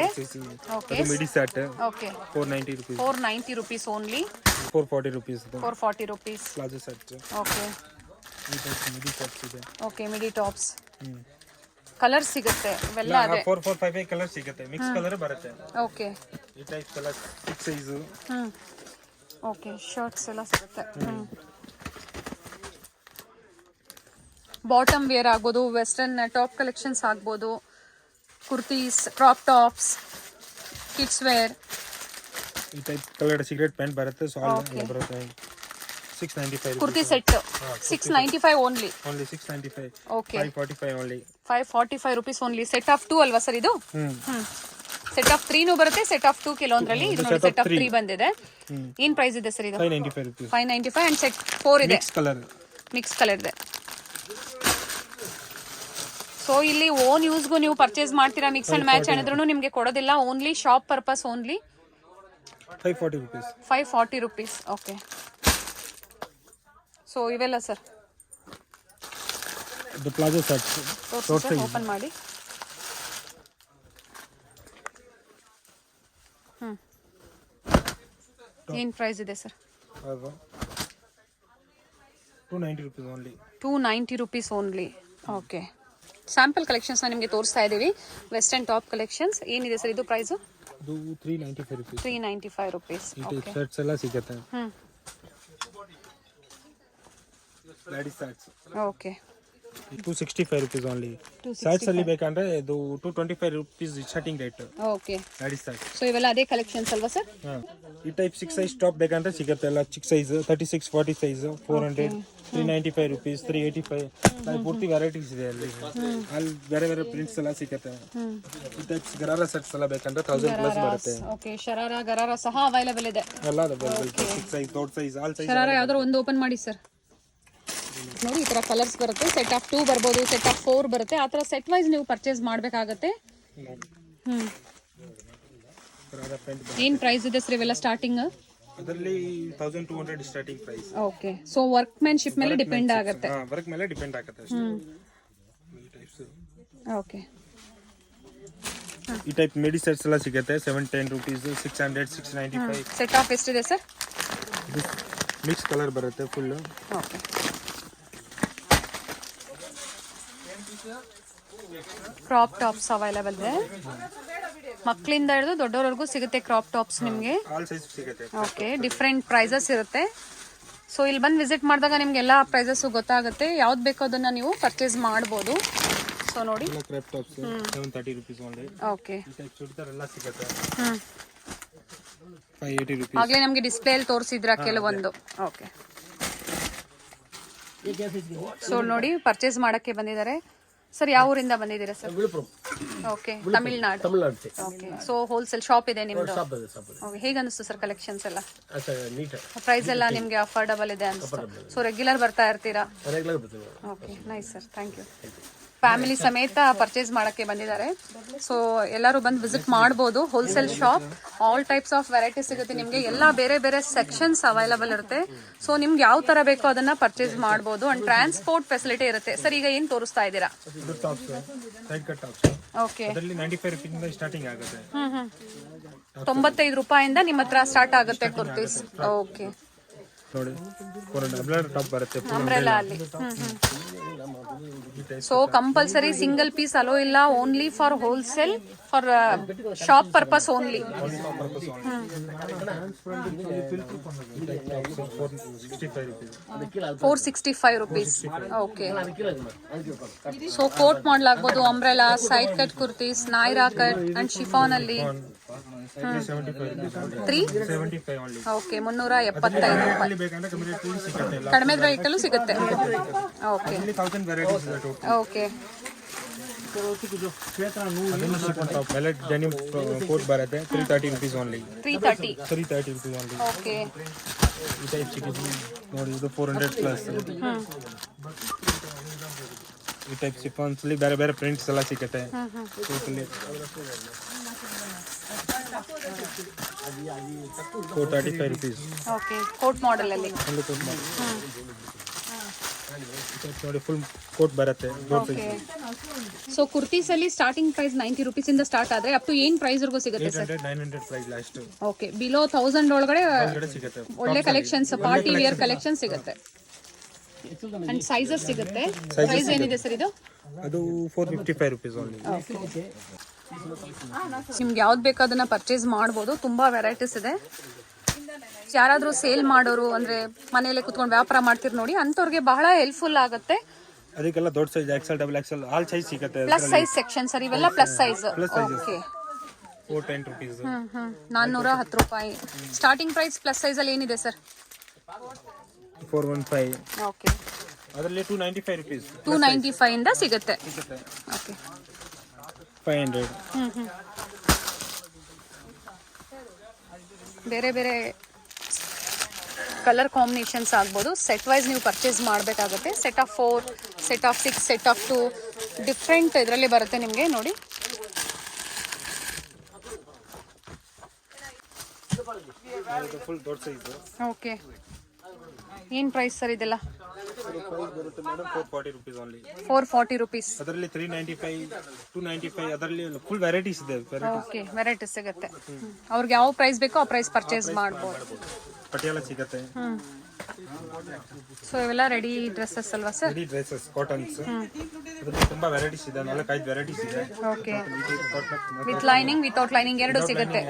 ಓಕೆ, ಅದು midi set okay 490 rupees. 490 rupees only. 440 rupees. 440 rupees. Palazzo set. Okay, ಈ type midi tops ಇದೆ. Okay midi tops. Colour ಸಿಗುತ್ತೆ ಇವೆಲ್ಲ ಅದೇ. 4 4 5 ಕಲರ್ ಸಿಗುತ್ತೆ, ಮಿಕ್ಸ್ ಕಲರ್ ಬರುತ್ತೆ. ಓಕೆ, ಈ type colour 6 size. Okay, shirts ಎಲ್ಲ ಸಿಗುತ್ತೆ. ಬಾಟಮ್ ವೇರ್ ಆಗ್ಬೋದು, ವೆಸ್ಟರ್ನ್ ಟಾಪ್ ಕಲೆಕ್ಷನ್ಸ್ ಆಗ್ಬೋದು, kurtis, crop tops, kids wear. ಈ ಟೈಪ್ ಕಲರ್ ಸಿಗರೇಟ್ ಪ್ಯಾಂಟ್ ಬರುತ್ತೆ. ಸಾಲ್ ಬರುತ್ತೆ 695. Kurti set 695 only. 695. Okay, 545 only. 545 rupees only. Set of 2 ಅಲ್ವಾ ಸರ್ ಇದು? ಸೆಟ್ ಆಫ್ 3 ಬರುತ್ತೆ, ಸೆಟ್ ಆಫ್ 2 ಕೆಲವೊಂದ್ರಲ್ಲಿ. ಇದು ನೋಡಿ ಸೆಟ್ ಆಫ್ 3 ಬಂದಿದೆ. ಏನ್ ಪ್ರೈಸ್ ಇದೆ ಸರ್ ಇದು? 595 ರೂಪೀಸ್. 595 ಅಂಡ್ ಸೆಟ್ 4 ಇದೆ. ಮಿಕ್ಸ್ ಕಲರ್ ಇದೆ. ಸೊ ಇಲ್ಲಿ ಓನ್ ಯೂಸ್ಗೂ ನೀವು ಪರ್ಚೇಸ್ ಮಾಡ್ತೀರಾ, ಮಿಕ್ಸ್ ಅಂಡ್ ಮ್ಯಾಚ್ ಅನ್ನೋದ್ರೂ ನಿಮಗೆ ಕೊಡೋದಿಲ್ಲ. Only shop purpose only. 540 rupees. 540 rupees. Okay, so ಇವೆಲ್ಲ sir the palazzo set open ಮಾಡಿ. ಏನ್ ಪ್ರೈಸ್ ಇದೆ sir? 290 rupees only. 290 rupees only. Okay, sample collections ನಿಮಗೆ ತೋರಿಸ್ತಾ ಇದ್ದೀವಿ. Western top collections. ಏನಿದೆ ಸರ್ ಇದು ಪ್ರೈಸು? ಇದು 395 ರೂಪೀಸ್. 395 ರುಪೀಸ್. ಓಕೆ, ಶರ್ಟ್ಸ್ ಎಲ್ಲ ಸಿಗುತ್ತೆ. Ladies shirts. Okay, 265 rupees only. Shirts ಅಲ್ಲಿ ಬೇಕಂದ್ರೆ ಇದು 225 rupees starting rate. Okay, ladies shirt. So ಇವೆಲ್ಲ ಅದೇ ಕಲೆಕ್ಷನ್ಸ್ ಅಲ್ವಾ ಸರ್? ಈ ಟೈಪ್ 6 ಸೈಜ್ ಟಾಪ್ ಬೇಕಂದ್ರೆ ಸಿಗುತ್ತೆ ಎಲ್ಲ. 6 ಸೈಜ್ 36 40 ಸೈಜ್ 400 395 ರೂಪೀಸ್ 385 ಪೂರ್ತಿ ವೆರೈಟೀಸ್ ಇದೆ ಅಲ್ಲಿ. ಅಲ್ಲಿ ಬೇರೆ ಬೇರೆ ಪ್ರಿಂಟ್ಸ್ ಎಲ್ಲ ಸಿಗುತ್ತೆ. ಈ ಟೈಪ್ ಗರಾರಾ ಸೆಟ್ಸ್ ಎಲ್ಲ ಬೇಕಂದ್ರೆ 1000 ಪ್ಲಸ್ ಬರುತ್ತೆ. ಓಕೆ, ಶರಾರಾ ಗರಾರಾ ಸಹ ಅವೈಲೇಬಲ್ ಇದೆ. ಎಲ್ಲ ಅವೈಲೇಬಲ್. 6 ಸೈಜ್ ದೊಡ್ಡ ಸೈಜ್ ಆಲ್ ಸೈಜ್. ಶರಾರಾ ಯಾವ್ದಾದ್ರು ಒಂದು ಓಪನ್ ಮಾಡಿ ಸರ್. ನೋಡಿ ಈ ತರ ಕಲರ್ಸ್ ಬರುತ್ತೆ. ಸೆಟ್ ಆಫ್ 2 ಬರ್ಬೋದು, ಸೆಟ್ ಆಫ್ 4 ಬರುತ್ತೆ. ಆ ತರ ಸೆಟ್ ವೈಸ್ ನೀವು ಪರ್ಚೇಸ್ ಮಾಡಬೇಕಾಗತ್ತೆ. ಏನ್ ಪ್ರೈಸ್ ಇದೆ ಸರ್ ಇವೆಲ್ಲ ಸ್ಟಾರ್ಟಿಂಗ್? ಅದರಲ್ಲಿ 1200 starting price. Okay, so workmanship ಮೇಲೆ ಡಿಪೆಂಡ್ ಆಗುತ್ತೆ. ವರ್ಕ್ ಮೇಲೆ ಡಿಪೆಂಡ್ ಆಗುತ್ತೆ. ಓಕೆ, ಈ ಟೈಪ್ ಮಿಡಿ ಸೆಟ್ಸ್ ಎಲ್ಲ ಸಿಗುತ್ತೆ. 710 ರೂಪೀಸ್ 600 695. ಸೆಟ್ ಆಫ್ ಎಷ್ಟಿದೆ ಸರ್? ಮಿಕ್ಸ್ ಕಲರ್ ಬರುತ್ತೆ full. Okay, crop tops available ಇದೆ. ಮಕ್ಕಳಿಂದ ಹಿಡಿದು ದೊಡ್ಡವರೆಗೂ ಸಿಗುತ್ತೆ ಕ್ರಾಪ್ ಟಾಪ್ಸ್ ನಿಮಗೆ. ಆಲ್ ಸೈಜ್ ಸಿಗುತ್ತೆ. ಓಕೆ, ಡಿಫ್ರೆಂಟ್ ಪ್ರೈಸಸ್ ಇರುತ್ತೆ. ಸೊ ಇಲ್ಲಿ ಬಂದು ವಿಸಿಟ್ ಮಾಡಿದಾಗ ನಿಮ್ಗೆ ಎಲ್ಲ ಪ್ರೈಸಸ್ಸು ಗೊತ್ತಾಗುತ್ತೆ. ಯಾವ್ದು ಬೇಕೋ ಅದನ್ನ ನೀವು ಪರ್ಚೇಸ್ ಮಾಡ್ಬೋದು. ಸೊ ನೋಡಿ crop tops 730 rupees only. Okay, ಈ ಟೈಪ್ ಚೂಡಿದಾರ್ ಎಲ್ಲ ಸಿಗುತ್ತೆ. 580 ರೂಪೀಸ್. ಆಗ್ಲೇ ನಮಗೆ ಡಿಸ್ಪ್ಲೇಲಿ ತೋರಿಸಿದ್ರ ಕೆಲವೊಂದು. ಓಕೆ, ಸೊ ನೋಡಿ ಪರ್ಚೇಸ್ ಮಾಡಕ್ಕೆ ಬಂದಿದ್ದಾರೆ. ಸರ್ ಯಾವ ಊರಿಂದ ಬಂದಿದ್ದೀರಾ sir? Okay, Tamil Nadu. Okay, so wholesale shop ಇದೆ ನಿಮ್ದು. ಓಕೆ, ಹೇಗೆ ಅನಿಸ್ತು ಸರ್ ಕಲೆಕ್ಷನ್ಸ್ ಎಲ್ಲ? ಪ್ರೈಸ್ ಎಲ್ಲ ನಿಮ್ಗೆ ಅಫೋರ್ಡಬಲ್ ಇದೆ ಅನಿಸ್ತು. ಸೊ ರೆಗ್ಯುಲರ್ ಬರ್ತಾ ಇರ್ತೀರಾ? Okay, nice sir, thank you. Family ಸಮೇತ ಪರ್ಚೇಸ್ ಮಾಡಕ್ಕೆ ಬಂದಿದ್ದಾರೆ. ಸೊ ಎಲ್ಲರೂ ಬಂದು ವಿಸಿಟ್ ಮಾಡ್ಬೋದು. Wholesale shop, all types of varieties ಸಿಗುತ್ತೆ ನಿಮಗೆ. ಎಲ್ಲ ಬೇರೆ ಬೇರೆ ಸೆಕ್ಷನ್ಸ್ ಅವೈಲಬಲ್ ಇರುತ್ತೆ. ಸೊ ನಿಮ್ಗೆ ಯಾವ ತರ ಬೇಕೋ ಅದನ್ನ ಪರ್ಚೇಸ್ ಮಾಡ್ಬೋದು. ಅಂಡ್ ಟ್ರಾನ್ಸ್ಪೋರ್ಟ್ ಫೆಸಿಲಿಟಿ ಇರುತ್ತೆ. ಸರ್ ಈಗ ಏನ್ ತೋರಿಸ್ತಾ ಇದ್ದೀರಾ? ಓಕೆ, 95 ರೂಪೀಸ್ ಸ್ಟಾರ್ಟಿಂಗ್ ಆಗುತ್ತೆ. 95 ರೂಪಾಯಿಂದ ನಿಮ್ಮ ಹತ್ರ ಸ್ಟಾರ್ಟ್ ಆಗುತ್ತೆ ಕುರ್ತೀಸ್. ಓಕೆ, ನೋಡಿ ಅಂಬ್ರೆಲಾ ಟಾಪ್ ಬರುತ್ತೆ. ಅಂಬ್ರೆಲಾ ಅಲ್ಲಿ. So compulsory single piece allow ಇಲ್ಲ. Only for wholesale, for shop purpose only. 465 rupees. Okay, so quote ಮಾಡ್ಲಾಗ್ಬೋದು. Umbrella, side cut kurtis, Nayra cut and chiffon ಅಲ್ಲಿ 375 ಓನ್ಲಿ. ಓಕೆ, 375 ರೂಪಾಯಿ. ಕಡಿಮೆ ರೇಟಲ್ಲೂ ಸಿಗುತ್ತೆ. ಓಕೆ, ಓಕೆ, ಡೆನಿಮ್ ಕೋಟ್ ಬರುತ್ತೆ 330 rupees only. 330 rupees only. Okay, ಈ type ಸಿಗುತ್ತೆ ನೋಡಿ. ಇದು 400 ಪ್ಲಸ್. ಈ ಟೈಪ್ ಶಿಫಾನ್ಸ್ ಅಲ್ಲಿ ಬೇರೆ ಬೇರೆ ಪ್ರಿಂಟ್ಸ್ ಎಲ್ಲ ಸಿಗುತ್ತೆ. 435 rupees. Okay, coat ಮಾಡೆಲಲ್ಲಿ. ಒಂದು ಕೋಟ್ ಮಾಡಿ ನೋಡಿ, ಫುಲ್ ಕೋಟ್ ಬರುತ್ತೆ. ಓಕೆ, ಸೊ ಕುರ್ತೀಸಲ್ಲಿ ಸ್ಟಾರ್ಟಿಂಗ್ ಪ್ರೈಸ್ 90 ರೂಪೀಸಿಂದ ಸ್ಟಾರ್ಟ್ ಆದರೆ ಅಪ್ ಟು ಏನು ಪ್ರೈಸ್ವರೆಗೂ ಸಿಗುತ್ತೆ sir? 900 price last. Okay, below 1000 ಒಳಗಡೆ ಸಿಗುತ್ತೆ. ಒಳ್ಳೆ ಕಲೆಕ್ಷನ್ಸ್, ಪಾರ್ಟಿ ವೇರ್ ಕಲೆಕ್ಷನ್ ಸಿಗುತ್ತೆ. ಅಂಡ್ ಸೈಜಸ್ ಸಿಗುತ್ತೆ. ಪ್ರೈಸ್ ಏನಿದೆ ಸರ್ ಇದು? ಅದು 455 rupees ಓನ್ಲಿ. ನಿಮ್ಗೆ ಯಾವ್ದು ಬೇಕು ಅದನ್ನ ಪರ್ಚೇಸ್ ಮಾಡ್ಬೋದು. ತುಂಬಾ ವೆರೈಟೀಸ್ ಇದೆ. ಯಾರಾದರೂ ಸೇಲ್ ಮಾಡೋರು ಅಂದ್ರೆ ಮನೆಯಲ್ಲೇ ಕುತ್ಕೊಂಡು ವ್ಯಾಪಾರ ಮಾಡ್ತಿರ್ ನೋಡಿ, ಅಂಥವ್ರಿಗೆ ಬಹಳ ಹೆಲ್ಪ್ಫುಲ್ ಆಗುತ್ತೆ. ಅದಕ್ಕೆಲ್ಲ ದೊಡ್ಡ size XL, XXL all size ಸಿಗುತ್ತೆ. ಪ್ಲಸ್ ಸೈಜ್ ಸೆಕ್ಷನ್ ಸರ್, ಇವೆಲ್ಲ ಪ್ಲಸ್ ಸೈಜ್. Okay, 410 rupees. 410 ರೂಪಾಯಿ ಸ್ಟಾರ್ಟಿಂಗ್ ಪ್ರೈಸ್. ಪ್ಲಸ್ ಸೈಜ್ ಅಲ್ಲಿ ಏನಿದೆ ಸರ್? 415. ಓಕೆ, ಅದರಲ್ಲಿ 295 rupees. 295 ಇಂದ ಸಿಗುತ್ತೆ. ಓಕೆ, 500. ಬೇರೆ ಬೇರೆ ಕಲರ್ ಕಾಂಬಿನೇಷನ್ಸ್ ಆಗ್ಬೋದು. ಸೆಟ್ ವೈಸ್ ನೀವು ಪರ್ಚೇಸ್ ಮಾಡಬೇಕಾಗುತ್ತೆ. Set of 4, set of 6, set of 2 different ಇದರಲ್ಲಿ ಬರುತ್ತೆ ನಿಮಗೆ. ನೋಡಿ, ಫುಲ್ ದೊಡ್ಡ ಸೈಜ್. ಓಕೆ, ಏನು ಪ್ರೈಸ್ ಸರ್ ಇದೆಲ್ಲ? ಪ್ರೈಸ್ ಬರುತ್ತೆ ಮೇಡಮ್ 440 rupees ಓನ್ಲಿ. 440 ರೂಪೀಸ್. ಅದರಲ್ಲಿ 395, 295 ಅದರಲ್ಲಿ ಫುಲ್ ವೆರೈಟೀಸ್ ಇದೆ. ಓಕೆ, ವೆರೈಟೀಸ್ ಸಿಗುತ್ತೆ. ಅವ್ರಿಗೆ ಯಾವ ಪ್ರೈಸ್ ಬೇಕೋ ಆ ಪ್ರೈಸ್ ಪರ್ಚೇಸ್ ಮಾಡ್ಬೋದು. ಪಟಿಯಾಲ ಸಿಗುತ್ತೆ. ಸೊ ಇವೆಲ್ಲ ರೆಡಿ ಡ್ರೆಸ್ಸಸ್ ಅಲ್ವಾ ಸರ್? Ready dresses, cottons. ಅದರಲ್ಲಿ ತುಂಬಾ ವೆರೈಟೀಸ್ ಇದೆ, 4-5 ವೆರೈಟೀಸ್ ಇದೆ. Okay, with lining, without lining ಎರಡು ಸಿಗುತ್ತೆ.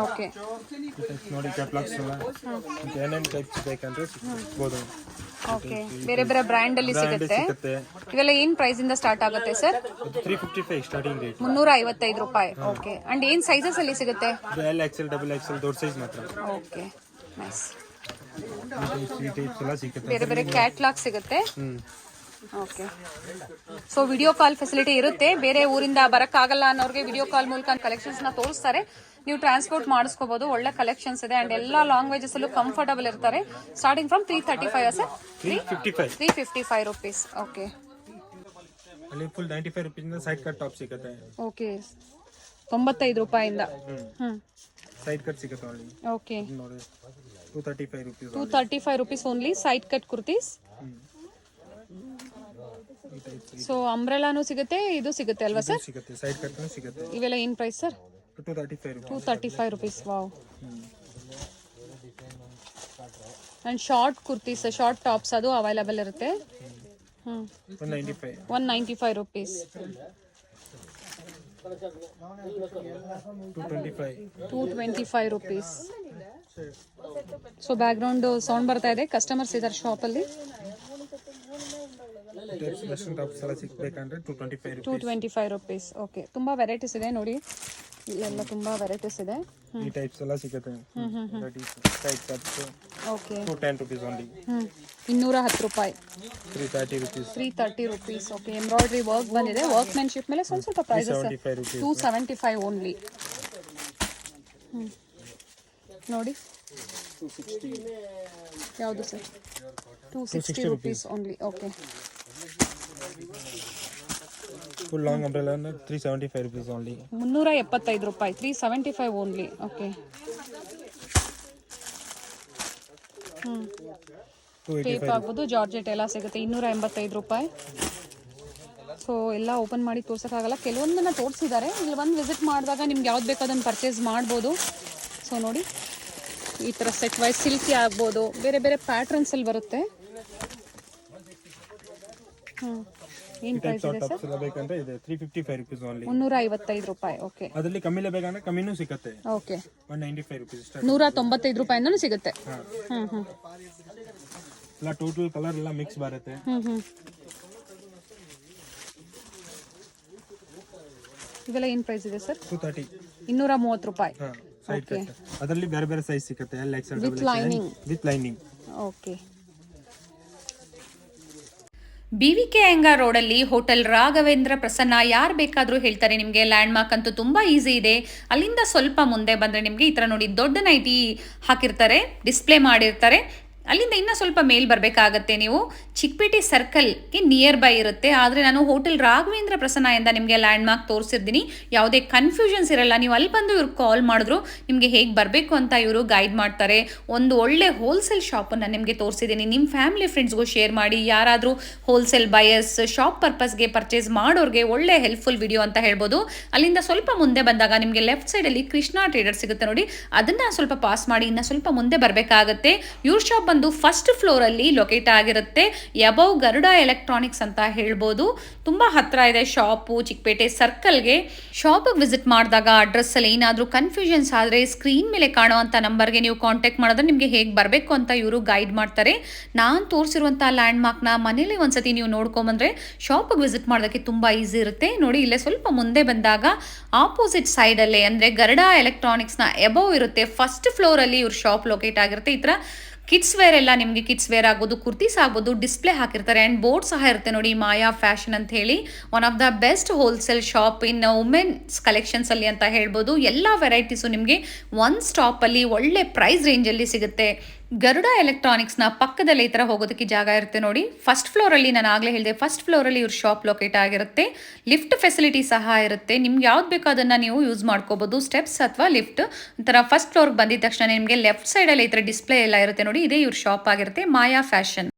ಓಕೆ, ನೋಡಿ ಕ್ಯಾಟ್ಲಾಗ್ಸ್ ಏನೇನು ಟೈಪ್ಸ್ ಬೇಕಂದ್ರೆ ಸಿಗ್ಬೋದು. ಓಕೆ, ಬೇರೆ ಬೇರೆ ಬ್ರ್ಯಾಂಡ್ ಅಲ್ಲಿ ಸಿಗುತ್ತೆ. ಇವೆಲ್ಲ ಏನ್ ಪ್ರೈಸ್ ಇಂದ ಸ್ಟಾರ್ಟ್ ಆಗುತ್ತೆ ಸರ್? 355 starting rate. 355 ರೂಪಾಯಿ. ಓಕೆ, ಅಂಡ್ ಏನ್ ಸೈಜಸ್ ಅಲ್ಲಿ ಸಿಗುತ್ತೆ? L, XL, XXL ದೊಡ್ಡ ಸೈಜ್ ಮಾತ್ರ. Okay, nice. ಈ ಟೈಪ್ಸ್ ಎಲ್ಲ ಸಿಗುತ್ತೆ. ಬೇರೆ ಬೇರೆ ಕ್ಯಾಟ್ಲಾಗ್ ಸಿಗುತ್ತೆ. Okay, so video call facility ಇರುತ್ತೆ. ಬೇರೆ ಊರಿಂದ ಬರಕ್ಕಾಗಲ್ಲ ಅನ್ನೋರಿಗೆ ವಿಡಿಯೋ ಕಾಲ್ ಮೂಲಕ ಕಲೆಕ್ಷನ್ಸ್ ನ ತೋರಿಸ್ತಾರೆ. ನೀವು ಟ್ರಾನ್ಸ್ಪೋರ್ಟ್ ಮಾಡಿಸ್ಕೋಬಹುದು. ಒಳ್ಳೆ ಕಲೆಕ್ಷನ್ಸ್ ಇದೆ ಅಂಡ್ ಎಲ್ಲಾ ಲ್ಯಾಂಗ್ವೇಜಸ್ ಅಲ್ಲೂ ಕಂಫರ್ಟಬಲ್ ಇರ್ತಾರೆ. Starting from 335 sir? 355 rupees. Okay, ಅಲ್ಲಿ ಫುಲ್ 95 rupees ಇಂದ ಸೈಡ್ ಕಟ್ ಟಾಪ್ ಸಿಗುತ್ತೆ. ಓಕೆ, 95 ರೂಪಾಯಿಂದ ಸೈಡ್ ಕಟ್ ಸಿಗುತ್ತೆ ಅಲ್ಲಿ. ಓಕೆ, ನೋಡಿ 235 rupees. 235 rupees only side cut kurtis. So ಅಂಬ್ರೆಲಾನು ಸಿಗುತ್ತೆ, ಇದು ಸಿಗುತ್ತೆ ಅಲ್ವಾ ಸರ್? ಸಿಗುತ್ತೆ, ಸೈಡ್ ಕಟ್ ಸಿಗುತ್ತೆ. ಇವೆಲ್ಲ ಏನ್ price sir? 235 rupees. Wow. And short kurtis, short tops ಅದು ಅವೈಲಬಲ್ ಇರುತ್ತೆ. 195 rupees. 225 rupees. So background sound ಬರ್ತಾ ಇದೆ. ಕಸ್ಟಮರ್ಸ್ ಇದ್ದಾರೆ ಶಾಪ್ ಅಲ್ಲಿ. 225 ರೂಪೀಸ್. ಓಕೆ, ತುಂಬಾ ವೆರೈಟೀಸ್ ಇದೆ ನೋಡಿ. ಇಲ್ಲೆಲ್ಲ ತುಂಬಾ ವೆರೈಟೀಸ್ ಇದೆ. ಈ ಟೈಪ್ಸ್ ಎಲ್ಲ ಸಿಗುತ್ತೆ. Side cuts. Okay, 210 rupees only. 210 ರೂಪಾಯಿ. 330 rupees. ಓಕೆ, ಎಂಬ್ರಾಯ್ಡ್ರಿ ವರ್ಕ್ ಬಂದಿದೆ. ವರ್ಕ್ಮೆನ್ಶಿಪ್ ಮೇಲೆ ಸ್ವಲ್ಪ ಪ್ರೈಸಸ್. 275 ಓನ್ಲಿ. ನೋಡಿ, 260. ಯಾವುದು sir? 260 rupees only. Okay, full long umbrella 375 rupees only. 375 ರೂಪಾಯಿ. 375 ಓನ್ಲಿ. ಓಕೆ, ಟೇಪ್ ಆಗ್ಬೋದು, ಜಾರ್ಜೆಟ್ ಎಲ್ಲ ಸಿಗುತ್ತೆ. 285 ರೂಪಾಯಿ. ಸೊ ಎಲ್ಲ ಓಪನ್ ಮಾಡಿ ತೋರ್ಸೋಕ್ಕಾಗಲ್ಲ, ಕೆಲವೊಂದನ್ನು ತೋರಿಸಿದ್ದಾರೆ. ಇಲ್ಲಿ ಒಂದು ವಿಸಿಟ್ ಮಾಡಿದಾಗ ನಿಮ್ಗೆ ಯಾವ್ದು ಬೇಕೋ ಅದನ್ನು ಪರ್ಚೇಸ್ ಮಾಡ್ಬೋದು. ಸೊ ನೋಡಿ, ಈ ಥರ ಸೆಟ್ ವೈಸ್ ಸಿಲ್ಕಿ ಆಗ್ಬೋದು, ಬೇರೆ ಬೇರೆ ಪ್ಯಾಟ್ರನ್ಸಲ್ಲಿ ಬರುತ್ತೆ. ಏನು ಪ್ರೈಸ್ ಇದೆ ಸರ್? ಬೇಕಂದ್ರೆ ಇದೆ 355 rupees only. 355 ರೂಪಾಯಿ. ಓಕೆ, ಅದರಲ್ಲಿ ಕಮ್ಮಿಲೇ ಬೇಕಂದ್ರೆ ಕಮ್ಮಿನೂ ಸಿಗುತ್ತೆ. Okay, 195 rupees. 195 ರೂಪಾಯಿಂದನೂ ಸಿಗುತ್ತೆ. ಎಲ್ಲ ಟೋಟಲ್ ಕಲರ್ ಎಲ್ಲ ಮಿಕ್ಸ್ ಬರುತ್ತೆ. ಇವೆಲ್ಲ ಏನು ಪ್ರೈಸ್ ಇದೆ ಸರ್? 230. 230 ರೂಪಾಯಿ. Side cut. ಅದರಲ್ಲಿ ಬೇರೆ ಬೇರೆ ಸೈಜ್ ಸಿಗುತ್ತೆ. L, XL, with lining. Okay, BVK Iyengar ರೋಡಲ್ಲಿ ಹೋಟೆಲ್ ರಾಘವೇಂದ್ರ ಪ್ರಸನ್ನ ಯಾರು ಬೇಕಾದರೂ ಹೇಳ್ತಾರೆ ನಿಮಗೆ. ಲ್ಯಾಂಡ್ ಮಾರ್ಕ್ ಅಂತೂ ತುಂಬ ಈಸಿ ಇದೆ. ಅಲ್ಲಿಂದ ಸ್ವಲ್ಪ ಮುಂದೆ ಬಂದರೆ ನಿಮಗೆ ಈ ಥರ ನೋಡಿ ದೊಡ್ಡ ನೈಟಿ ಹಾಕಿರ್ತಾರೆ, ಡಿಸ್ಪ್ಲೇ ಮಾಡಿರ್ತಾರೆ. ಅಲ್ಲಿಂದ ಇನ್ನೂ ಸ್ವಲ್ಪ ಮೇಲ್ ಬರಬೇಕಾಗತ್ತೆ ನೀವು. ಚಿಕ್ಕಪೇಟೆ ಸರ್ಕಲ್ಗೆ ನಿಯರ್ ಬೈ ಇರುತ್ತೆ. ಆದರೆ ನಾನು ಹೋಟೆಲ್ ರಾಘವೇಂದ್ರ ಪ್ರಸನ್ನ ಇಂದ ನಿಮಗೆ ಲ್ಯಾಂಡ್ ಮಾರ್ಕ್ ತೋರಿಸಿರ್ತೀನಿ. ಯಾವುದೇ ಕನ್ಫ್ಯೂಷನ್ಸ್ ಇರಲ್ಲ. ನೀವು ಅಲ್ಲಿ ಬಂದು ಇವ್ರಿಗೆ ಕಾಲ್ ಮಾಡಿದ್ರು ನಿಮಗೆ ಹೇಗೆ ಬರಬೇಕು ಅಂತ ಇವರು ಗೈಡ್ ಮಾಡ್ತಾರೆ. ಒಂದು ಒಳ್ಳೆ ಹೋಲ್ಸೇಲ್ ಶಾಪನ್ನು ನಿಮಗೆ ತೋರಿಸಿದ್ದೀನಿ. ನಿಮ್ಮ ಫ್ಯಾಮಿಲಿ ಫ್ರೆಂಡ್ಸ್ಗೂ ಶೇರ್ ಮಾಡಿ. ಯಾರಾದರೂ ಹೋಲ್ಸೇಲ್ ಬಯರ್ಸ್ ಶಾಪ್ ಪರ್ಪಸ್ಗೆ ಪರ್ಚೇಸ್ ಮಾಡೋರಿಗೆ ಒಳ್ಳೆ ಹೆಲ್ಪ್ಫುಲ್ ವಿಡಿಯೋ ಅಂತ ಹೇಳ್ಬೋದು. ಅಲ್ಲಿಂದ ಸ್ವಲ್ಪ ಮುಂದೆ ಬಂದಾಗ ನಿಮಗೆ ಲೆಫ್ಟ್ ಸೈಡಲ್ಲಿ ಕೃಷ್ಣ ಟ್ರೇಡರ್ ಸಿಗುತ್ತೆ ನೋಡಿ, ಅದನ್ನು ಸ್ವಲ್ಪ ಪಾಸ್ ಮಾಡಿ ಇನ್ನು ಸ್ವಲ್ಪ ಮುಂದೆ ಬರಬೇಕಾಗತ್ತೆ. ಇವ್ರ ಶಾಪ್ ಬಂದು ಫಸ್ಟ್ ಫ್ಲೋರಲ್ಲಿ ಲೊಕೇಟ್ ಆಗಿರುತ್ತೆ. ಎಬವ್ ಗರುಡ ಎಲೆಕ್ಟ್ರಾನಿಕ್ಸ್ ಅಂತ ಹೇಳ್ಬೋದು. ತುಂಬ ಹತ್ತಿರ ಇದೆ ಶಾಪು ಚಿಕ್ಕಪೇಟೆ ಸರ್ಕಲ್ಗೆ. ಶಾಪಿಗೆ ವಿಸಿಟ್ ಮಾಡಿದಾಗ ಅಡ್ರೆಸ್ಸಲ್ಲಿ ಏನಾದರೂ ಕನ್ಫ್ಯೂಷನ್ಸ್ ಆದರೆ ಸ್ಕ್ರೀನ್ ಮೇಲೆ ಕಾಣುವಂಥ ನಂಬರ್ಗೆ ನೀವು ಕಾಂಟ್ಯಾಕ್ಟ್ ಮಾಡಿದ್ರೆ ನಿಮಗೆ ಹೇಗೆ ಬರಬೇಕು ಅಂತ ಇವರು ಗೈಡ್ ಮಾಡ್ತಾರೆ. ನಾನು ತೋರಿಸಿರುವಂಥ ಲ್ಯಾಂಡ್ ಮಾರ್ಕ್ನ ಮನೇಲಿ ಒಂದ್ಸತಿ ನೀವು ನೋಡ್ಕೊಂಬಂದ್ರೆ ಶಾಪಿಗೆ ವಿಸಿಟ್ ಮಾಡೋದಕ್ಕೆ ತುಂಬ ಈಸಿ ಇರುತ್ತೆ. ನೋಡಿ ಇಲ್ಲೇ ಸ್ವಲ್ಪ ಮುಂದೆ ಬಂದಾಗ ಆಪೋಸಿಟ್ ಸೈಡಲ್ಲೇ ಅಂದರೆ ಗರುಡ ಎಲೆಕ್ಟ್ರಾನಿಕ್ಸ್ನ ಎಬವ್ ಇರುತ್ತೆ. ಫಸ್ಟ್ ಫ್ಲೋರಲ್ಲಿ ಇವ್ರ ಶಾಪ್ ಲೊಕೇಟ್ ಆಗಿರುತ್ತೆ. ಈ ಥರ ಕಿಡ್ಸ್ ವೇರ್ ಎಲ್ಲ ನಿಮಗೆ ಕಿಡ್ಸ್ ವೇರ್ ಆಗ್ಬೋದು, ಕುರ್ತೀಸ್ ಆಗ್ಬೋದು, ಡಿಸ್ಪ್ಲೇ ಹಾಕಿರ್ತಾರೆ. ಆ್ಯಂಡ್ ಬೋರ್ಡ್ ಸಹ ಇರುತ್ತೆ ನೋಡಿ, ಮಾಯಾ ಫ್ಯಾಷನ್ ಅಂತ ಹೇಳಿ. One of the best wholesale shop in women's ಕಲೆಕ್ಷನ್ಸಲ್ಲಿ ಅಂತ ಹೇಳ್ಬೋದು. ಎಲ್ಲ ವೆರೈಟೀಸು ನಿಮಗೆ ಒನ್ ಸ್ಟಾಪಲ್ಲಿ ಒಳ್ಳೆ ಪ್ರೈಸ್ ರೇಂಜಲ್ಲಿ ಸಿಗುತ್ತೆ. ಗರುಡ ಎಲೆಕ್ಟ್ರಾನಿಕ್ಸ್ನ ಪಕ್ಕದಲ್ಲಿ ಈ ಥರ ಹೋಗೋದಕ್ಕೆ ಜಾಗ ಇರುತ್ತೆ ನೋಡಿ. ಫಸ್ಟ್ ಫ್ಲೋರಲ್ಲಿ ನಾನು ಆಗಲೇ ಹೇಳಿದೆ, ಫಸ್ಟ್ ಫ್ಲೋರಲ್ಲಿ ಇವ್ರ ಶಾಪ್ ಲೊಕೇಟ್ ಆಗಿರುತ್ತೆ. ಲಿಫ್ಟ್ ಫೆಸಿಲಿಟಿ ಸಹ ಇರುತ್ತೆ. ನಿಮ್ಗೆ ಯಾವ್ದು ಬೇಕೋ ಅದನ್ನು ನೀವು ಯೂಸ್ ಮಾಡ್ಕೋಬೋದು, ಸ್ಟೆಪ್ಸ್ ಅಥವಾ ಲಿಫ್ಟ್. ಈ ಥರ ಫಸ್ಟ್ ಫ್ಲೋರ್ಗೆ ಬಂದಿದ ತಕ್ಷಣ ನಿಮಗೆ ಲೆಫ್ಟ್ ಸೈಡಲ್ಲಿ ಈ ಥರ ಡಿಸ್ಪ್ಲೇ ಎಲ್ಲ ಇರುತ್ತೆ ನೋಡಿ, ಇದೇ ಇವ್ರ ಶಾಪ್ ಆಗಿರುತ್ತೆ ಮಾಯಾ ಫ್ಯಾಷನ್.